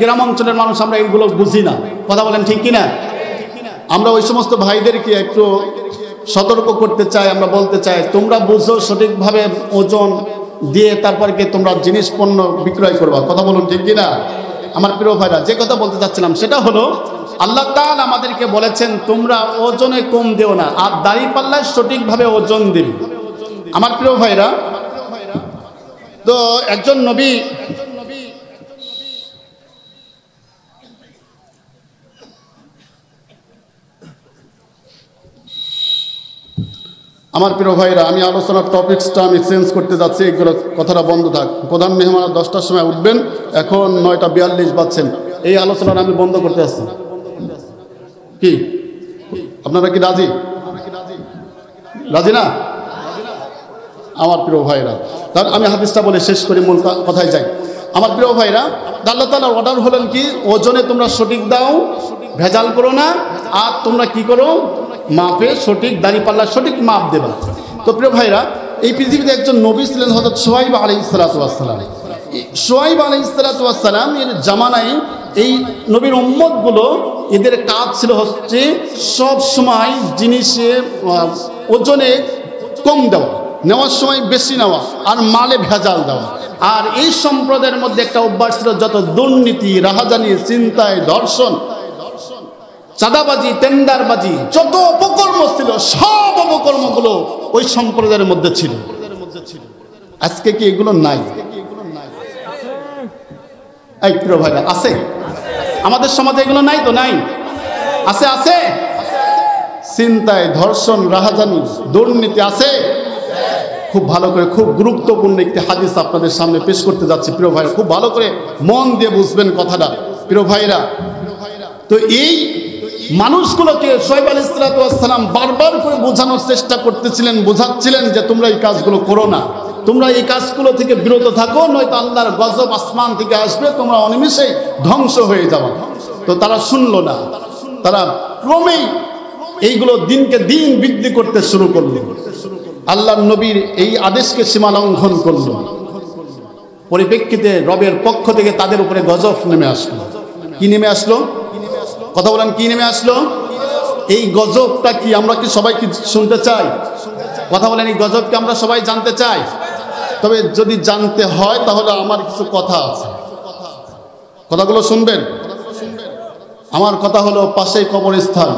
গ্রাম অঞ্চলের মানুষ, আমরা এগুলো বুঝি না। কথা বলেন ঠিক কিনা? আমরা ওই সমস্ত ভাইদেরকে একটু সতর্ক করতে চাই, আমরা বলতে চাই তোমরা বুঝো সঠিকভাবে ওজন দিয়ে তারপরে কি তোমরা জিনিস পণ্য বিক্রয় করবা। কথা বলুন ঠিক কিনা? আমার প্রিয় ভাইরা, যে কথা বলতে চাচ্ছিলাম সেটা হলো আল্লাহ তাআলা আমাদেরকে বলেছেন তোমরা ওজনে কম দিও না, আর দাড়িপাল্লায় সঠিকভাবে ওজন দিবে। আমার প্রিয় ভাইরা, তো একজন নবী আমার প্রিয় ভাইরা, আমি আলোচনার টপিকসটা আমি চেঞ্জ করতে যাচ্ছি, এগুলো কথাটা বন্ধ থাক। প্রধান মেহমান 10টার সময় উঠবেন, এখন 9:42 বাজছেন। এই আলোচনাটা আমি বন্ধ করতে আসছি। কি আপনারা কি রাজি? রাজি না? আমার প্রিয় ভাইরা, তাহলে আমি হাদিসটা বলে শেষ করি, মূল কথায় যাই। আমার প্রিয় ভাইরা, আল্লাহ তাআলার অর্ডার হলেন কি ওজনে তোমরা সঠিক দাও, ভেজাল করো না, আর তোমরা কি করো মাপে সঠিক দাড়িপাল্লা সঠিক মাপ দেবা। তো প্রিয় ভাইরা, এই পৃথিবীতে একজন নবী ছিলেন হযরত শুআয়ব আলাইহিস সালাতু ওয়াস সালাম। শুআয়ব আলাইহিস সালাতু ওয়াস সালাম এর জামানায় এই নবীর উম্মতগুলো এদের কাজ ছিল হচ্ছে সব সময় জিনিসের ওজনে কম দেওয়া, নেওয়ার সময় বেশি নেওয়া, আর মালে ভেজাল দেওয়া। আর এই সম্প্রদায়ের মধ্যে একটা অভ্যাস ছিল যত দুর্নীতি, রাহাজানি, চিন্তায়, ধর্ষণ, চাঁদাবাজি, টেন্ডারবাজি, যত অপকর্ম ছিল সব অপকর্মগুলো ওই সম্প্রদায়ের মধ্যে ছিল। আজকে কি এগুলো নাই? এই প্রিয় ভাইরা, আছে? আমাদের সমাজে এগুলো নাই তো? নাই, আছে আছে। চিন্তায়, ধর্ষণ, রাহাজানি, দুর্নীতি আছে। খুব ভালো করে, খুব গুরুত্বপূর্ণ একটি হাদিস আপনাদের সামনে পেশ করতে যাচ্ছি প্রিয় ভাইরা, খুব ভালো করে মন দিয়ে বুঝবেন কথাটা প্রিয় ভাইরা। তো এই মানুষগুলোকে শুআয়ব আলাইহিস সালাতু ওয়াস সালাম বারবার করে বোঝানোর চেষ্টা করতেছিলেন, বোঝাচ্ছিলেন যে তোমরা এই কাজগুলো করো না, তোমরা এই কাজগুলো থেকে বিরত থাকো, নয়তো আল্লাহর গজব আসমান থেকে আসবে, তোমরা অনিমেষেই ধ্বংস হয়ে যাবে। তো তারা শুনলো না, তারা ক্রমেই এইগুলো দিনকে দিন বৃদ্ধি করতে শুরু করলো। আল্লাহর নবীর এই আদেশকে সীমা লঙ্ঘন করলো, পরিপ্রেক্ষিতে রবের পক্ষ থেকে তাদের উপরে গজব নেমে আসলো। কি নেমে আসলো? কথা বলেন, কি নেমে আসলো? এই গজবটা কি আমরা কি সবাই কি শুনতে চাই? কথা বলেন, এই গজবকে আমরা সবাই জানতে চাই? তবে যদি জানতে হয় তাহলে আমার কিছু কথা আছে, কথাগুলো শুনবেন। আমার কথা হলো পাশেই কবরস্থান,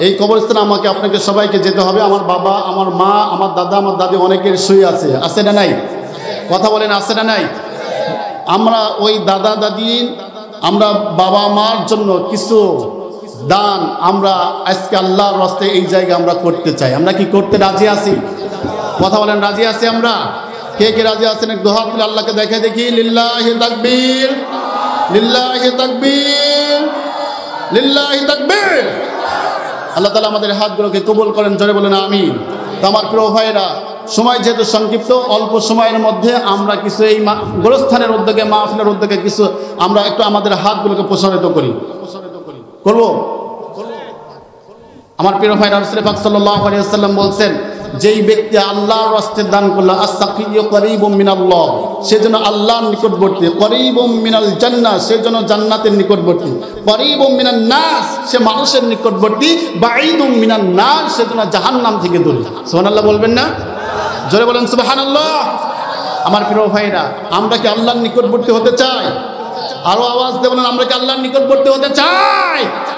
এই কবরস্থানে আমাকে আপনাকে সবাইকে যেতে হবে। আমার বাবা, আমার মা, আমার দাদা, আমার দাদি অনেকের শুয়ে আছে, আছে না নাই? কথা বলেন, আছে না নাই? আমরা ওই দাদা দাদি, আমরা বাবা মার জন্য কিছু দান আমরা আজকে আল্লাহর রাস্তায় এই জায়গায় আমরা করতে চাই। আমরা কি করতে রাজি আছি? কথা বলেন, রাজি আছি আমরা? কে কে রাজি আছেন একটু হাত তুলে আল্লাহকে দেখে দেখি। লিল্লাহি তাকবীর, লিল্লাহি তাকবীর, লিল্লাহি তাকবীর। আল্লাহ তাআলা আমাদের হাতগুলোকে কবুল করেন, জোরে বলেন আমিন। তো আমার প্রিয় ভাইরা, সময় যেহেতু সংক্ষিপ্ত, অল্প সময়ের মধ্যে আমরা কিছু এই গোরস্থানের উদ্যোগে, মাহফিলের উদ্যোগে কিছু আমরা একটু আমাদের হাতগুলোকে প্রসারিত করি, করব। আমার প্রিয় ভাইরা, রাসূল পাক সাল্লাল্লাহু আলাইহি ওয়াসাল্লাম বলছেন, যেই ব্যক্তি আল্লাহর রাস্তায় দান করলো, আস-সাকিয়্যু করিবুম মিনাল্লাহ, সেজন্য আল্লাহর নিকটবর্তী, করিবুম মিনাল জান্নাহ, সেজন্য জান্নাতের নিকটবর্তী, করিবুম মিনান নাস, সে মানুষের নিকটবর্তী, বাঈদুম মিনান নার, সেজন্য জাহান্নাম থেকে দূরে। সুবহানাল্লাহ বলবেন না? জোরে বলেন সুবহানাল্লাহ। আমার প্রিয় ভাইরা, আমরা কি আল্লাহর নিকটবর্তী হতে চাই? আরো আওয়াজ দিয়ে বলেন, আমরা কি আল্লাহর নিকটবর্তী হতে চাই?